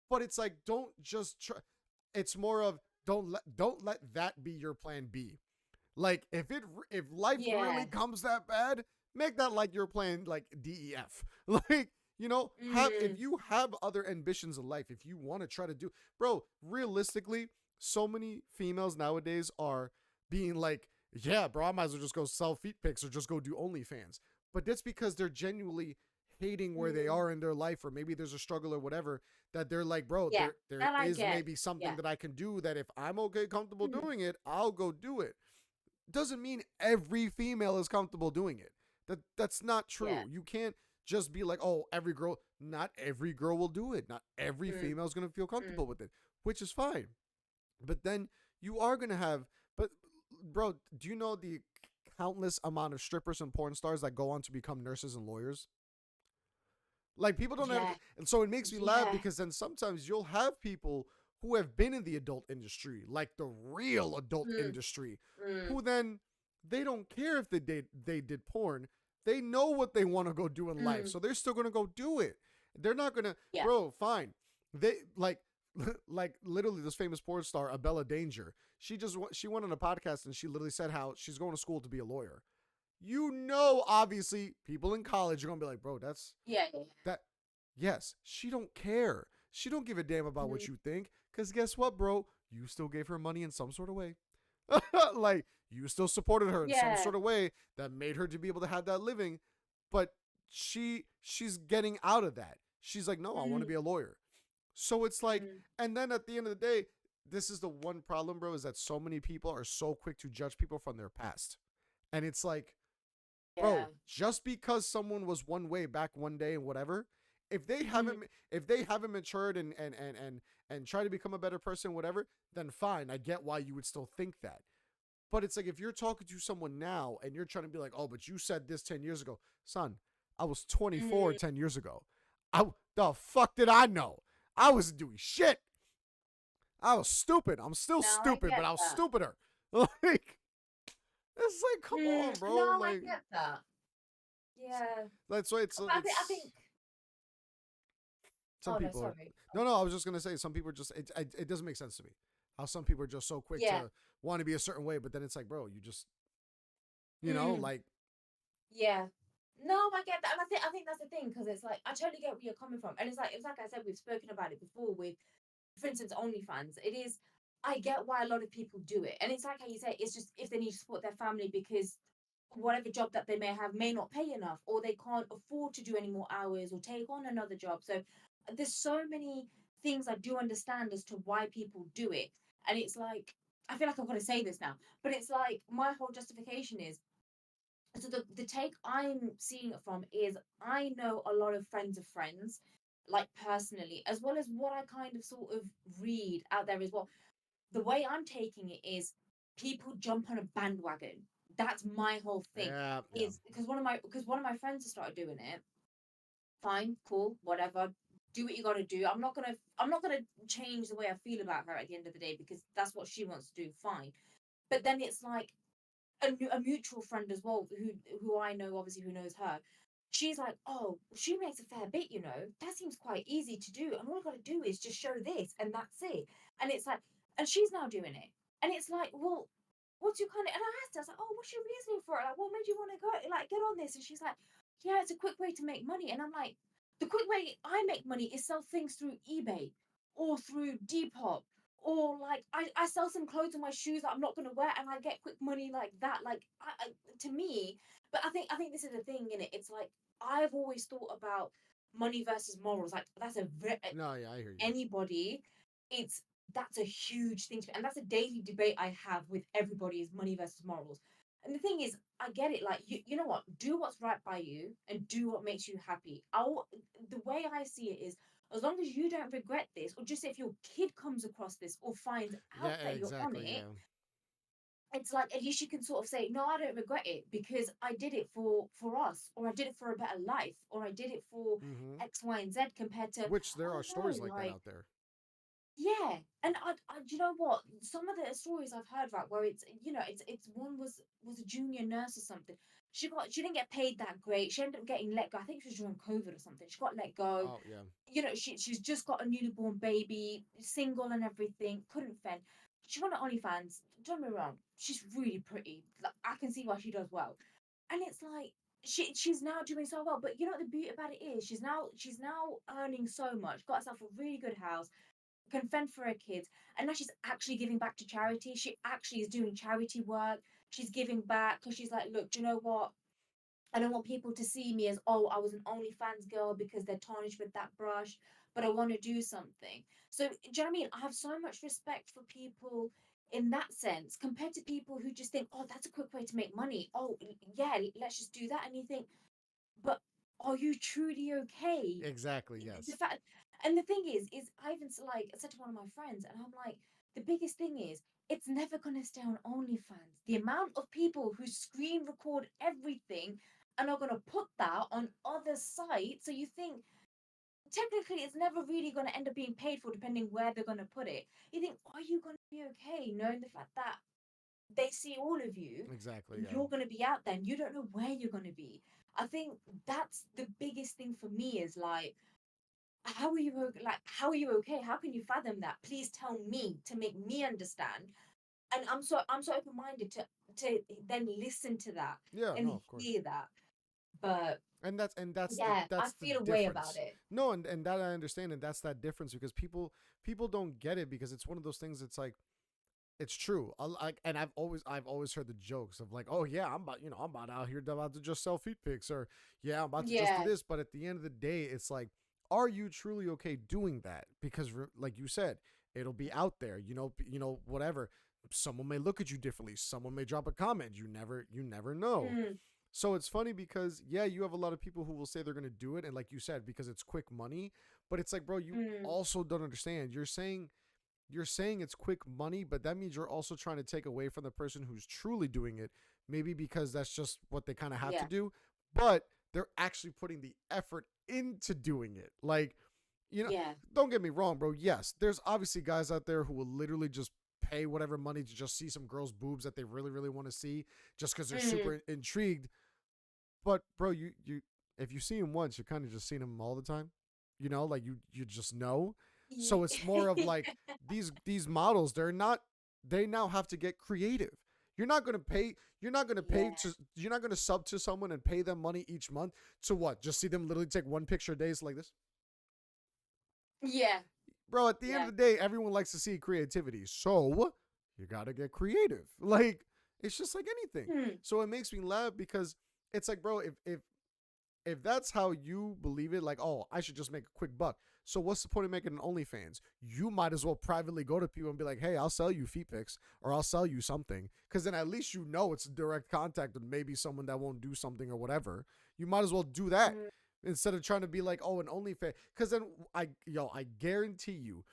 But it's like, don't just try. It's more of, don't let that be your plan B. Like, if life really Yeah. comes that bad, make that like your plan, like DEF. Like, have, if Mm. you have other ambitions in life, if you want to try to do, bro, realistically, so many females nowadays are being like, yeah, bro, I might as well just go sell feet pics or just go do OnlyFans. But that's because they're genuinely hating where they Mm. are in their life, or maybe there's a struggle or whatever, that they're like, bro, Yeah. there That I is get. maybe something Yeah. that I can do, that if I'm okay, comfortable Mm. doing it, I'll go do it. Doesn't mean every female is comfortable doing it. That's not Yeah. true. You can't just be like, oh, every girl. Not every girl will do it. Not every Mm. female is gonna feel Mm. comfortable with it, which is fine. But then you are gonna have. But bro, do you know the countless amount of strippers and porn stars that go on to become nurses and lawyers? Like, people don't have, Yeah. and so it makes me laugh, Yeah. because then sometimes you'll have people who have been in the adult industry, like the real adult Mm. industry, Mm. who then they don't care if they did porn. They know what they want to go do in life, Mm. so they're still gonna go do it. They're not gonna, Yeah. bro. Fine, they like literally this famous porn star Abella Danger. She went on a podcast and she literally said how she's going to school to be a lawyer. Obviously, people in college are gonna be like, bro, that's Yeah. Yeah. that. Yes, she don't care. She don't give a damn about Mm. what you think. Cause guess what, bro? You still gave her money in some sort of way. Like, you still supported her in some Yeah. sort of way that made her to be able to have that living. But she's getting out of that. She's like, no, I want to Mm. be a lawyer. So it's like, Mm. and then at the end of the day, this is the one problem, bro, is that so many people are so quick to judge people from their past. And it's like, Yeah. bro, just because someone was one way back one day and whatever, if they Mm. haven't if they haven't matured and try to become a better person, whatever, then fine, I get why you would still think that. But it's like, if you're talking to someone now and you're trying to be like, oh, but you said this 10 years ago, son, I was 24 Mm. 10 years ago. The fuck did I know? I wasn't doing shit. I was stupid. I'm still No, I stupid, but get I was that. stupider. Like, it's like, come Mm. on, bro. No, I Like, get that. Yeah. that's why But I think. some Oh no, people are. sorry. No, I was just gonna say, some people are just, it doesn't make sense to me how some people are just so quick Yeah. to want to be a certain way, but then it's like, bro, you just, Mm. like, Yeah. No, I get that, and I think that's the thing, because it's like I totally get where you're coming from, and it's like I said, we've spoken about it before with, for instance, OnlyFans. It is. I get why a lot of people do it, and it's like how you say, it's just if they need to support their family because whatever job that they may have may not pay enough, or they can't afford to do any more hours or take on another job. So there's so many things I do understand as to why people do it, and it's like I feel like I've got to say this now, but it's like my whole justification is, so the take I'm seeing it from is, I know a lot of friends, like personally, as well as what I kind of sort of read out there as well. The way I'm taking it is, people jump on a bandwagon. That's my whole thing. yeah, yeah. Is because one of my friends has started doing it. Fine, cool, whatever. Do what you gotta do. I'm not gonna change the way I feel about her at the end of the day, because that's what she wants to do. Fine. But then it's like, a mutual friend as well, who I know, obviously, who knows her. She's like, oh, she makes a fair bit, that seems quite easy to do, and all I got to do is just show this, and that's it. And it's like, and she's now doing it, and it's like, well, what's your kind of? And I asked her, I was like, oh, what's your reasoning for it? Like, what made you want to go, like, get on this? And she's like, yeah, it's a quick way to make money. And I'm like, the quick way I make money is sell things through eBay or through Depop, or like I sell some clothes or my shoes that I'm not going to wear, and I get quick money like that. Like, to me, but I think this is the thing in it. It's like, I've always thought about money versus morals. Like, that's a very, No, yeah, I hear you. anybody, it's that's a huge thing to me, and that's a daily debate I have with everybody, is money versus morals. And the thing is, I get it. Like, you know what? Do what's right by you and do what makes you happy. The way I see it is, as long as you don't regret this, or just if your kid comes across this or finds Yeah, out that you're on exactly. it, Yeah. it's like, at least you can sort of say, no, I don't regret it, because I did it for us, or I did it for a better life, or I did it for Mm-hmm. X, Y, and Z, compared to, Which there oh are stories no, like that like, out there. Yeah, and do you know what? Some of the stories I've heard, right, where it's one was a junior nurse or something. She didn't get paid that great. She ended up getting let go. I think it was during COVID or something. She got let go. Oh yeah, She's just got a newly born baby, single and everything. Couldn't fend. She went to OnlyFans. Don't get me wrong, she's really pretty. Like, I can see why she does well. And it's like she's now doing so well. But you know what the beauty about it is? She's now earning so much. Got herself a really good house, can fend for her kids, and now she's actually giving back to charity. She actually is doing charity work. She's giving back because she's like, look, do you know what? I don't want people to see me as, oh, I was an OnlyFans girl because they're tarnished with that brush, but I want to do something. So, do you know what I mean? I have so much respect for people in that sense compared to people who just think, oh, that's a quick way to make money. Oh, yeah, let's just do that. And you think, but are you truly okay? exactly. The Yes, fact, and the thing is I even like said to one of my friends, and I'm like, the biggest thing is it's never gonna stay on OnlyFans. The amount of people who screen record everything and are gonna put that on other sites, so you think technically it's never really gonna end up being paid for, depending where they're gonna put it. You think, are you gonna be okay knowing the fact that they see all of you, exactly. and Yeah, you're gonna be out there and you don't know where you're gonna be? I think that's the biggest thing for me is like, how are you okay? How can you fathom that? Please tell me to make me understand. And I'm so open-minded to then listen to that yeah. and No, of course. hear that. But And yeah, I that's the feel a way about difference. it. No, and that I understand, and that's that difference because people don't get it because it's one of those things. It's like it's true. And I've always heard the jokes of like, oh yeah, I'm about out here about to just sell feet pics, or yeah, I'm about to just do Yeah. this. But at the end of the day, it's like, are you truly okay doing that? Because like you said, it'll be out there. Whatever. Someone may look at you differently. Someone may drop a comment. You never know. Mm, So it's funny because yeah, you have a lot of people who will say they're gonna do it, and like you said, because it's quick money. But it's like, bro, you mm, also don't understand. You're saying it's quick money, but that means you're also trying to take away from the person who's truly doing it. Maybe because that's just what they kind of have to yeah. do, but they're actually putting the effort into doing it. Like, you know, Yeah. don't get me wrong, bro. Yes, there's obviously guys out there who will literally just pay whatever money to just see some girls' boobs that they really, really want to see just because they're Mm, super intrigued. But bro, you if you see him once, you're kind of just seeing him all the time. Like you just know. So it's more of like these models. They now have to get creative. You're not gonna pay. You're not gonna pay yeah. to. You're not gonna sub to someone and pay them money each month to what? Just see them literally take one picture a day like this, Yeah. bro. At the end of Yeah. the day, everyone likes to see creativity. So you gotta get creative. Like it's just like anything. Mm, So it makes me laugh because it's like, bro, if that's how you believe it, like, oh, I should just make a quick buck. So what's the point of making an OnlyFans? You might as well privately go to people and be like, hey, I'll sell you feet pics or I'll sell you something. Because then at least you know it's a direct contact with maybe someone that won't do something or whatever. You might as well do that mm, instead of trying to be like, oh, an OnlyFans. Because then I guarantee you,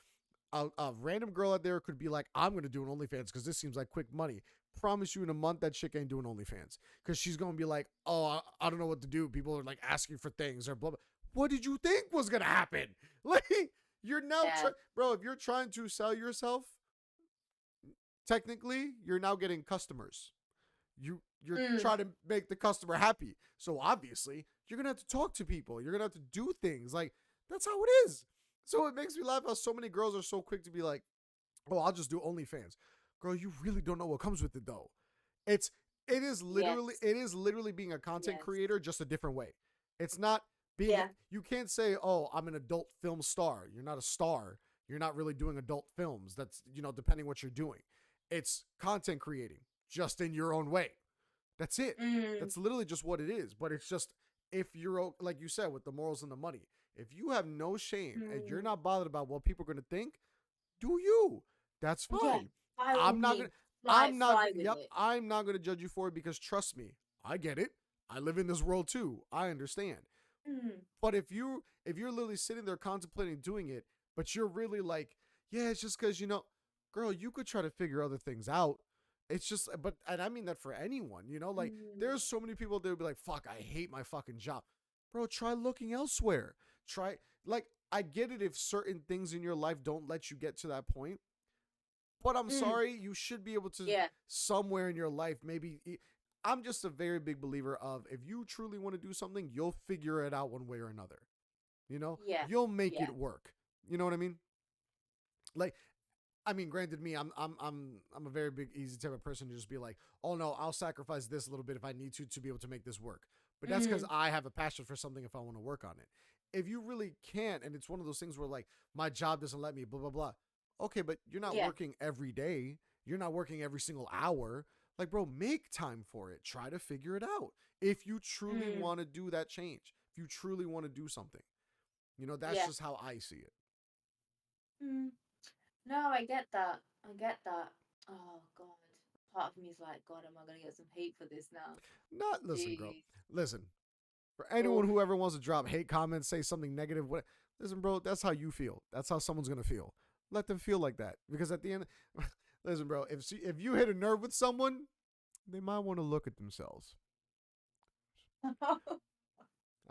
a random girl out there could be like, I'm gonna do an OnlyFans because this seems like quick money. Promise you, in a month that chick ain't doing OnlyFans because she's gonna be like, oh, I don't know what to do. People are like asking for things or blah blah. What did you think was gonna happen? Like you're now, yeah. bro. If you're trying to sell yourself, technically, you're now getting customers. You're Mm, trying to make the customer happy. So obviously, you're gonna have to talk to people. You're gonna have to do things. Like that's how it is. So it makes me laugh how so many girls are so quick to be like, "Oh, I'll just do OnlyFans." Girl, you really don't know what comes with it though. It's it is literally yes. it is literally being a content Yes. creator just a different way. It's not being Yeah. you can't say, "Oh, I'm an adult film star." You're not a star. You're not really doing adult films. That's, depending what you're doing. It's content creating just in your own way. That's it. Mm, That's literally just what it is. But it's just if you're like you said with the morals and the money, if you have no shame and you're mm, not bothered about what people are gonna think, do you? That's yeah. fine. By all I'm not gonna. means, fly, fly with Yep. it. I'm not gonna judge you for it because trust me, I get it. I live in this world too. I understand. Mm, But if you're literally sitting there contemplating doing it, but you're really like, yeah, it's just because girl, you could try to figure other things out. It's just, but and I mean that for anyone, like mm, there's so many people that would be like, fuck, I hate my fucking job, bro. Try looking elsewhere. Try like I get it if certain things in your life don't let you get to that point, but I'm Mm, sorry, you should be able to yeah, somewhere in your life maybe. I'm just a very big believer of if you truly want to do something, you'll figure it out one way or another. You know, yeah, you'll make yeah. it work. You know what I mean? Like, I mean, granted, me, I'm a very big, easy type of person to just be like, oh no, I'll sacrifice this a little bit if I need to be able to make this work. But that's because Mm, I have a passion for something. If I want to work on it, if you really can't, and it's one of those things where like my job doesn't let me, blah blah blah. Okay, but you're not yeah. working every day. You're not working every single hour. Like, bro, make time for it. Try to figure it out. If you truly Mm, want to do that change, if you truly want to do something, that's yeah. just how I see it. Mm. No, I get that. I get that. Oh God. Part of me is like, God, am I gonna get some hate for this now? Not listen, bro. Jeez. Listen, for anyone Oof. who ever wants to drop hate comments, say something negative, what? Listen, bro, that's how you feel. That's how someone's gonna feel. Let them feel like that, because at the end, listen, bro, if you hit a nerve with someone, they might want to look at themselves.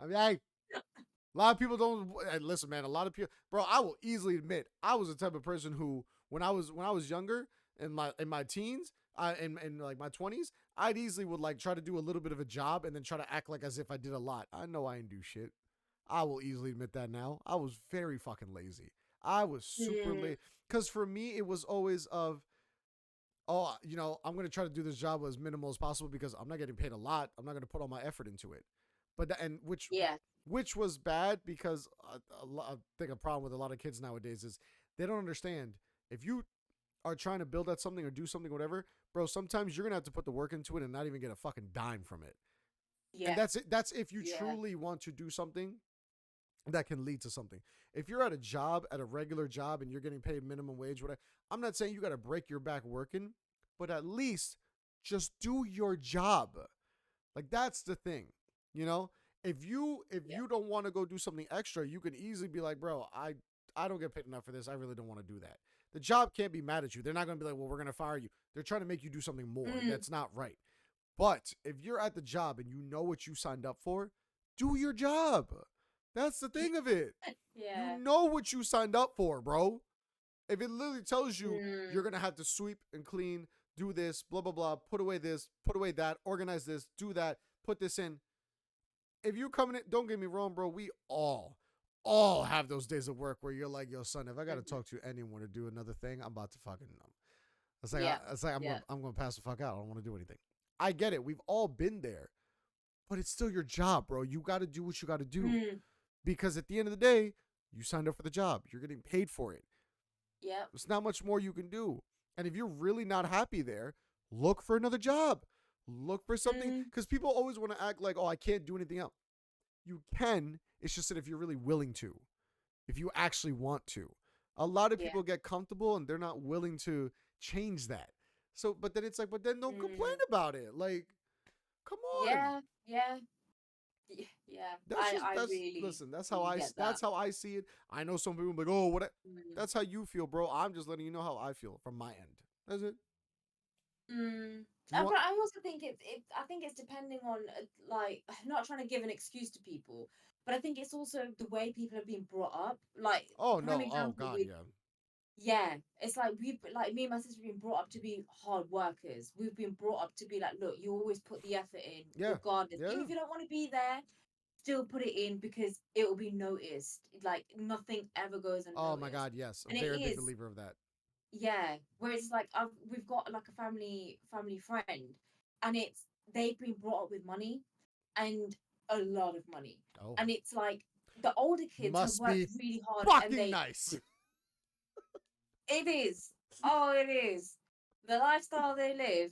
I mean, a lot of people don't listen, man. A lot of people, bro. I will easily admit, I was the type of person who, when I was younger, in my teens, in like my 20s, I'd easily would like try to do a little bit of a job and then try to act like as if I did a lot. I know I didn't do shit. I will easily admit that now. I was very fucking lazy. I was super Mm, late because for me it was always of, oh, I'm gonna try to do this job as minimal as possible because I'm not getting paid a lot. I'm not gonna put all my effort into it. And yeah. which was bad because I think a problem with a lot of kids nowadays is they don't understand if you are trying to build at something or do something, whatever, bro. Sometimes you're gonna have to put the work into it and not even get a fucking dime from it. And Yeah. that's it. That's if you Yeah. truly want to do something that can lead to something. If you're at a job, at a regular job, and you're getting paid minimum wage, whatever, I'm not saying you got to break your back working, but at least just do your job. Like that's the thing, you know. If Yeah. you don't want to go do something extra, you can easily be like, bro, I don't get paid enough for this. I really don't want to do that. The job can't be mad at you. They're not going to be like, well, we're going to fire you. They're trying to make you do something more, and Mm, that's not right. But if you're at the job and you know what you signed up for, do your job. That's the thing of it. You yeah. know what you signed up for, bro. If it literally tells you you're Mm, gonna have to sweep and clean, do this, blah blah blah, put away this, put away that, organize this, do that, put this in. If you coming in, don't get me wrong, bro. We all have those days of work where you're like, yo, son, if I gotta mhm. talk to anyone to do another thing, I'm about to fucking. Yeah. It's like Yeah. I'm gonna pass the fuck out. I don't want to do anything. I get it. We've all been there, but it's still your job, bro. You got to do what you got to do Mm, because at the end of the day, you signed up for the job. You're getting paid for it. yep. There's not much more you can do. And if you're really not happy there, look for another job. Look for something Mm, because people always want to act like, oh, I can't do anything else. You can. It's just that if you're really willing to, if you actually want to. A lot of yeah. people get comfortable and they're not willing to change that. So, but then it's like, but then don't complain Mm, about it. Like, come on. yeah. Yeah. Yeah. I That's really, listen. That's how really I get that. that's how I see it. I know some people be like, oh, what? Mm. That's how you feel, bro. I'm just letting you know how I feel from my end. That's it. Mm. You want? But I also think I think it's depending on like not trying to give an excuse to people, but I think it's also the way people have been brought up. Like Oh prime no. Oh example God, with yeah. yeah, it's like we like me and my sister have been brought up to be hard workers. We've been brought up to be like, look, you always put the effort in, Yeah. regardless. Even Yeah. if you don't want to be there, still put it in because it will be noticed. Like nothing ever goes Oh my unnoticed, God, yes. A and it very big is believer of that. yeah. Whereas like we've got like a family friend, and it's they've been brought up with money and a lot of money, Oh, and it's like the older kids have must worked be really hard, and fucking they nice. it is oh it is the lifestyle they live,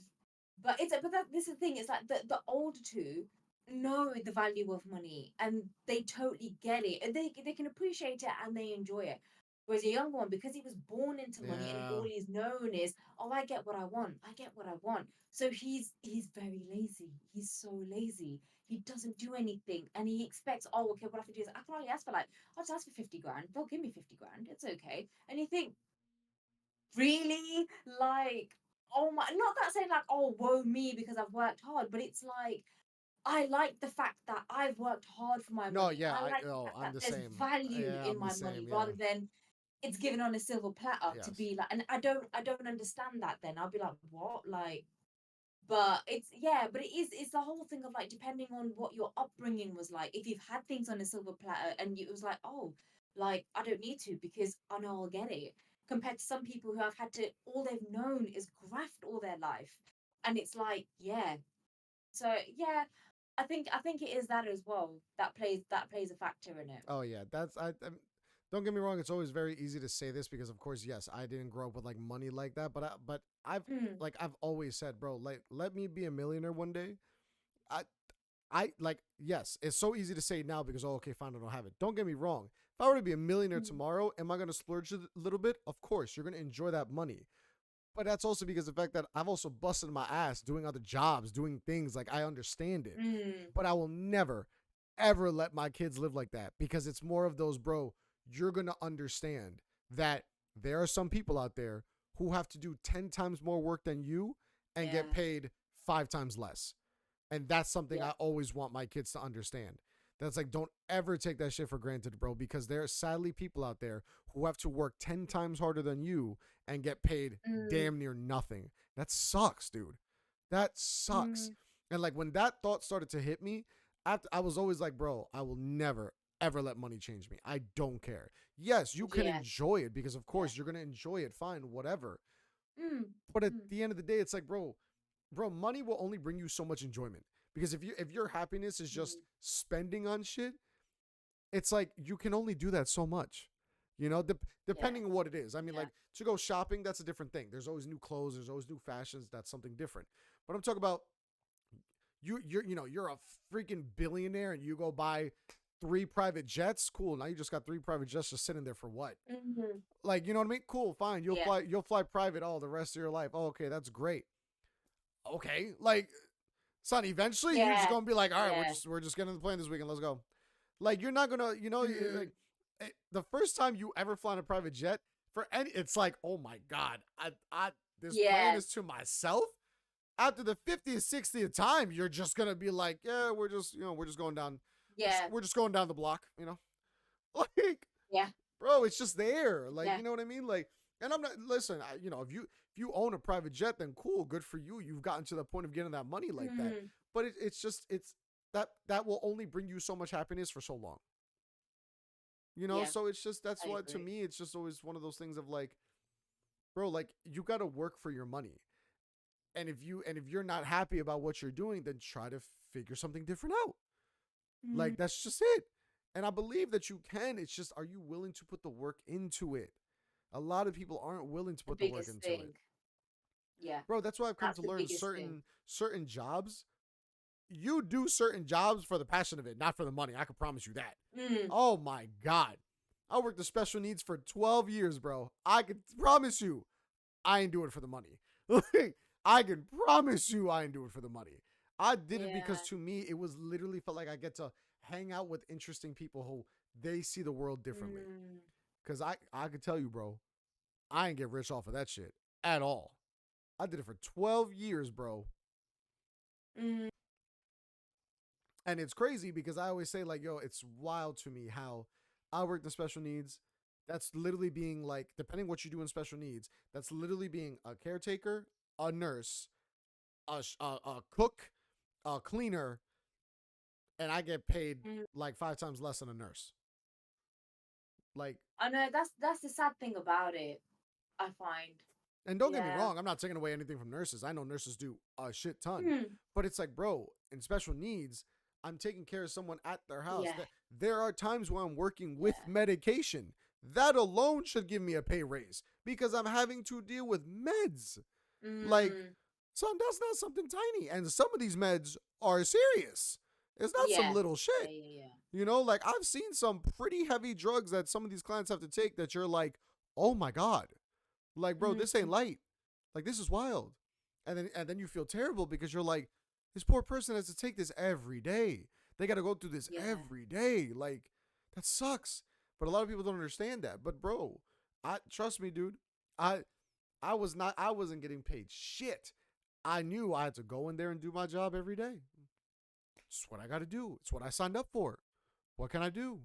but this is the thing. It's like the older two know the value of money and they totally get it and they can appreciate it and they enjoy it. Whereas a younger one, because he was born into money and Yeah. all he's known is, oh, I get what I want. I get what I want. So he's very lazy. He's so lazy. He doesn't do anything and he expects, oh, okay, what I have to do is I can only ask for like, I'll just ask for 50 grand. They'll give me 50 grand. It's okay. And you think, really? Like, oh my, not that saying like, oh, woe me because I've worked hard, but it's like, I like the fact that I've worked hard for my No, money. yeah, I I like the oh, fact I'm that the there's same. value Yeah, in I'm the my money same. Yeah. rather than it's given on a silver platter to Yes. be like, and I don't understand that then. I'll be like, what? Like, but it's yeah, but it's the whole thing of like depending on what your upbringing was like. If you've had things on a silver platter and it was like, oh, like I don't need to because I know I'll get it. Compared to some people who have had to, all they've known is graft all their life, and it's like, yeah. So yeah, I think it is that as well. That plays a factor in it. Oh yeah, don't get me wrong. It's always very easy to say this because, of course, yes, I didn't grow up with like money like that. But Mm, I've always said, bro, like let me be a millionaire one day. I I like yes, it's so easy to say now because oh okay fine I don't have it. Don't get me wrong. If I were to be a millionaire mm, tomorrow, am I gonna splurge a little bit? Of course, you're gonna enjoy that money. But that's also because of the fact that I've also busted my ass doing other jobs, doing things like I understand it. mm, But I will never, ever let my kids live like that because it's more of those, bro, you're going to understand that there are some people out there who have to do 10 times more work than you and get yeah, paid 5 times less. And that's something yeah, I always want my kids to understand. That's like, don't ever take that shit for granted, bro, because there are sadly people out there who have to work 10 times harder than you and get paid mm, damn near nothing. That sucks, dude. That sucks. mm, And like when that thought started to hit me, after I was always like, bro, I will never ever let money change me. I don't care. Yes, you can yeah, enjoy it because of yeah, course you're gonna enjoy it, fine, whatever. mm, But at mm, the end of the day, it's like, bro, money will only bring you so much enjoyment. Because if your happiness is just mm, spending on shit, it's like you can only do that so much. You know, yeah, depending on what it is. I mean, yeah, like to go shopping, that's a different thing. There's always new clothes, there's always new fashions, that's something different. But I'm talking about you're a freaking billionaire and you go buy 3 private jets. Cool. Now you just got 3 private jets just sitting there for what? mm, Like, you know what I mean? Cool, fine. yeah, You'll fly private all the rest of your life. Oh, okay, that's great. Okay. Like, son, eventually you're just yeah, gonna be like, all right, yeah, we're just getting on the plane this weekend. Let's go. Like, you're not gonna, like mm, the first time you ever fly in a private jet for any, it's like, oh my god, I this plane yeah, is to myself. After the 50th, 60th time, you're just gonna be like, yeah, we're just going down, yeah, we're just going down the block, like, yeah, bro, it's just there, like, yeah, you know what I mean, like, and I'm not listen, if you own a private jet, then cool, good for you, you've gotten to the point of getting that money like that, mm, but it's that will only bring you so much happiness for so long, yeah, so it's just that's I why to agree. me it's just always one of those things of like, bro, like you got to work for your money. And if you're not happy about what you're doing, then try to figure something different out. Mm, Like that's just it. And I believe that you can. It's just are you willing to put the work into it? A lot of people aren't willing to the put the work biggest into it. thing. Yeah, Bro, that's why I've come that's to the learn biggest thing. certain jobs. You do certain jobs for the passion of it, not for the money. I can promise you that. Mm, Oh my god. I worked the special needs for 12 years, bro. I can promise you I ain't do it for the money. I can promise you I ain't do it for the money. I did it because yeah, to me, it was literally felt like I get to hang out with interesting people who they see the world differently. mm, Cause I could tell you, bro, I ain't get rich off of that shit at all. I did it for 12 years, bro. mm, And it's crazy because I always say, like, yo, it's wild to me how I worked in special needs. That's literally being like, depending what you do in special needs, that's literally being a caretaker, a nurse, a cook, a cleaner, and I get paid mm. like 5 times less than a nurse. Like, I know that's the sad thing about it. I find. and don't get me Yeah. wrong, I'm not taking away anything from nurses. I know nurses do a shit ton, Mm, but it's like, bro, in special needs, I'm taking care of someone at their house. yeah, That there are times where I'm working with yeah. medication. That alone should give me a pay raise because I'm having to deal with meds. Like, Mm, son, that's not something tiny. And some of these meds are serious. It's not some yeah. little Yeah, shit. yeah, yeah. Like I've seen some pretty heavy drugs that some of these clients have to take that you're like, oh my God. Like, bro, this ain't Mm, light. Like, this is wild. And then you feel terrible because you're like, this poor person has to take this every day. They got to go through this yeah. every day. Like, that sucks. But a lot of people don't understand that. But bro, I trust me, dude. I I wasn't getting paid shit. I knew I had to go in there and do my job every day. It's what I got to do. It's what I signed up for. What can I do?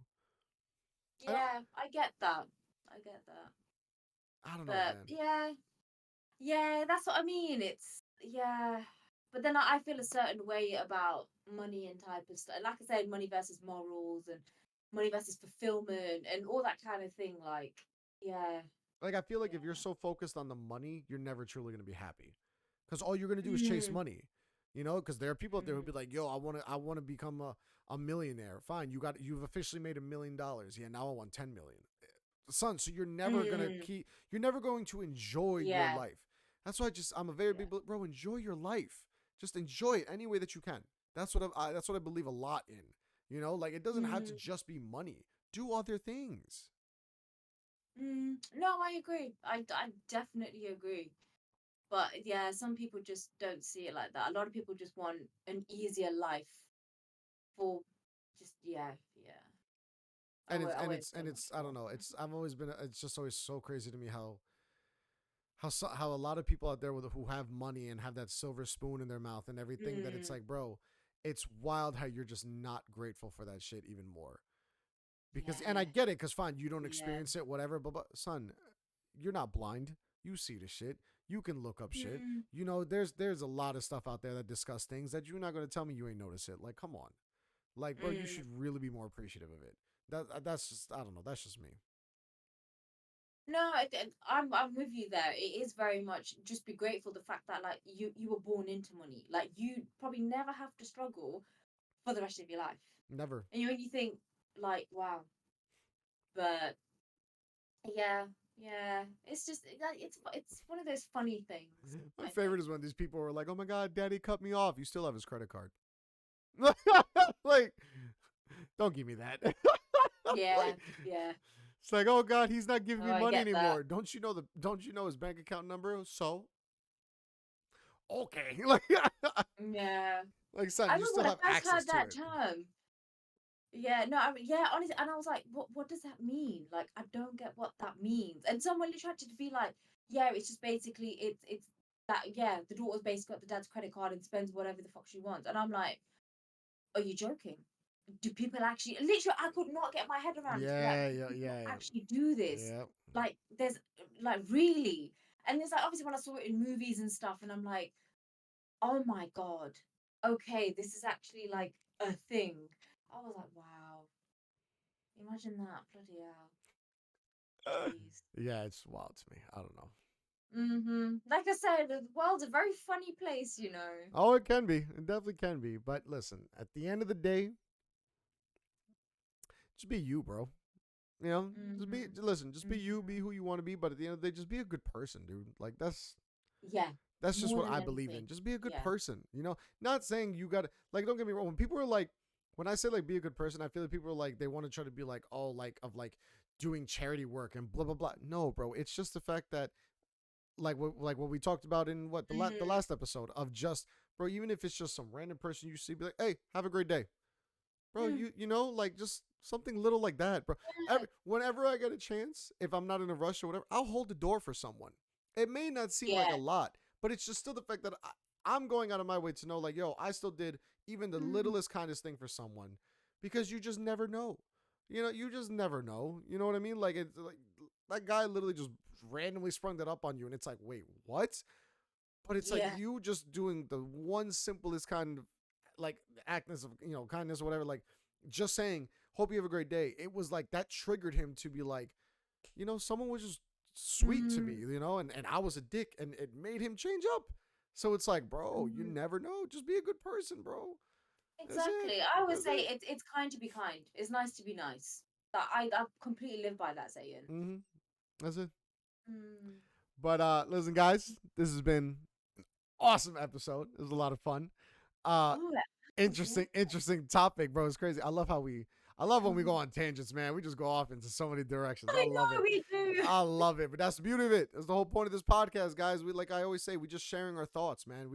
Yeah, I get that. I get that. I don't know, But man. yeah, yeah, that's what I mean. It's yeah. But then I feel a certain way about money and type of stuff. Like I said, money versus morals and money versus fulfillment and all that kind of thing. Like, yeah, Like, I feel like if you're yeah. so focused on the money, you're never truly going to be happy. Because all you're going to do is chase Mm, money. You know, because there are people out there who'll mm, be like, yo, I want to become a millionaire. Fine, you've officially made $1 million. Yeah, now I want 10 million. Son, so mm, you're never going to enjoy your yeah, life. That's why I'm a very yeah. big, bro, enjoy your life. Just enjoy it any way that you can. That's what I believe a lot in. You know, like it doesn't have to Mm, just be money. Do other things. no, I agree. I definitely agree. But yeah, some people just don't see it like that. A lot of people just want an easier life for just yeah. And it's I and won't it's say and much it's I don't more. know. It's just always so crazy to me how a lot of people out there who have money and have that silver spoon in their mouth and everything, that it's Mm, like, bro, it's wild how you're just not grateful for that shit even more. Because, and I yeah, get it, because fine, you don't yeah. experience it, whatever, but son, you're not blind. You see the shit. You can look up shit. Mm, You know, there's a lot of stuff out there that discuss things that you're not gonna tell me you ain't notice it. Like, come on. Like, bro, you mm. should really be more appreciative of it. That's just, I don't know. That's just me. No, I'm with you there. It is very much just be grateful the fact that like you were born into money. Like you probably never have to struggle for the rest of your life. Never. And you think like wow, but yeah, yeah. It's just like it's one of those funny things. My I favorite think. is when these people are like, "Oh my god, daddy cut me off. You still have his credit card." Like, don't give me that. Yeah, Like, yeah. it's like, "Oh god, he's not giving Oh, me I money get that. anymore. Don't you know his bank account number?" So, okay. Yeah. Like, son, I you remember still when have I first access heard to that it. term. Yeah, no, I mean, yeah, honestly, and I was like, what does that mean? Like, I don't get what that means. And someone literally tried to be like, yeah, it's just basically it's that yeah, the daughter's basically got the dad's credit card and spends whatever the fuck she wants. And I'm like, are you joking? Do people actually literally I could not get my head around like Yeah, do yeah, people yeah, actually do this? yeah. Like there's like really and it's like obviously when I saw it in movies and stuff and I'm like, oh my god, okay, this is actually like a thing. I was like, wow, imagine that, bloody hell, jeez. Yeah, it's wild to me. I don't know. Like I said, the world's a very funny place, you know. Oh, it can be. It definitely can be. But listen, at the end of the day, just be you, bro. You know, just be you, be Mhm. who you want to be. But at the end of the day, just be a good person, dude. Like Yeah, that's just more what than I believe anything. in. Just be a good Yeah. person. You know, not saying you got to, like, don't get me wrong. When people are like, when I say like be a good person, I feel like people are like, they want to try to be like, oh, like, of like doing charity work and blah, blah, blah. No, bro. It's just the fact that, like what we talked about in what the Mm, last episode of just, bro, even if it's just some random person you see, be like, hey, have a great day, bro. mm, You know, like just something little like that, bro. yeah. Whenever I get a chance, if I'm not in a rush or whatever, I'll hold the door for someone. It may not seem like a Yeah. lot, but it's just still the fact that I'm going out of my way to know, like, yo, I still did even the Mm, littlest kindest thing for someone, because you just never know. You know, you just never know. You know what I mean? Like it's like that guy literally just randomly sprung that up on you, and it's like, wait, what? But it's like yeah. you just doing the one simplest kind of like actness of, you know, kindness or whatever, like just saying hope you have a great day. It was like that triggered him to be like, you know, someone was just sweet to me, Mm, you know, and I was a dick, and it made him change up. So it's like, bro, you mhm. never know. Just be a good person, bro. That's it. Exactly. I always That's say it. it's kind to be kind. It's nice to be nice. That I completely live by that saying. Mm-hmm. That's it. Mm. But listen, guys, this has been an awesome episode. It was a lot of fun. Uh Oh, yeah. interesting topic, bro. It's crazy. I love when we go Mhm. on tangents, man. We just go off into so many directions. I I love know it. we do. I love it. But that's the beauty of it. That's the whole point of this podcast, guys. We, like I always say, we just sharing our thoughts, man.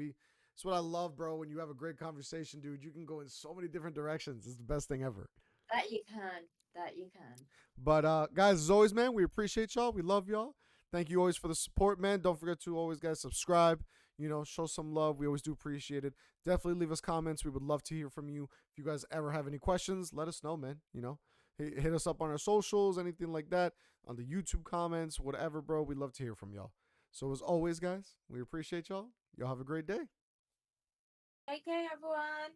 It's what I love, bro. When you have a great conversation, dude, you can go in so many different directions. It's the best thing ever. That you can. That you can. But guys, as always, man, we appreciate y'all. We love y'all. Thank you always for the support, man. Don't forget to always, guys, subscribe. show some love. We always do appreciate it. Definitely leave us comments. We would love to hear from you. If you guys ever have any questions, let us know, man. Hit us up on our socials, anything like that, on the YouTube comments, whatever, bro. We'd love to hear from y'all. So as always, guys, we appreciate y'all. Y'all have a great day. Take care, everyone.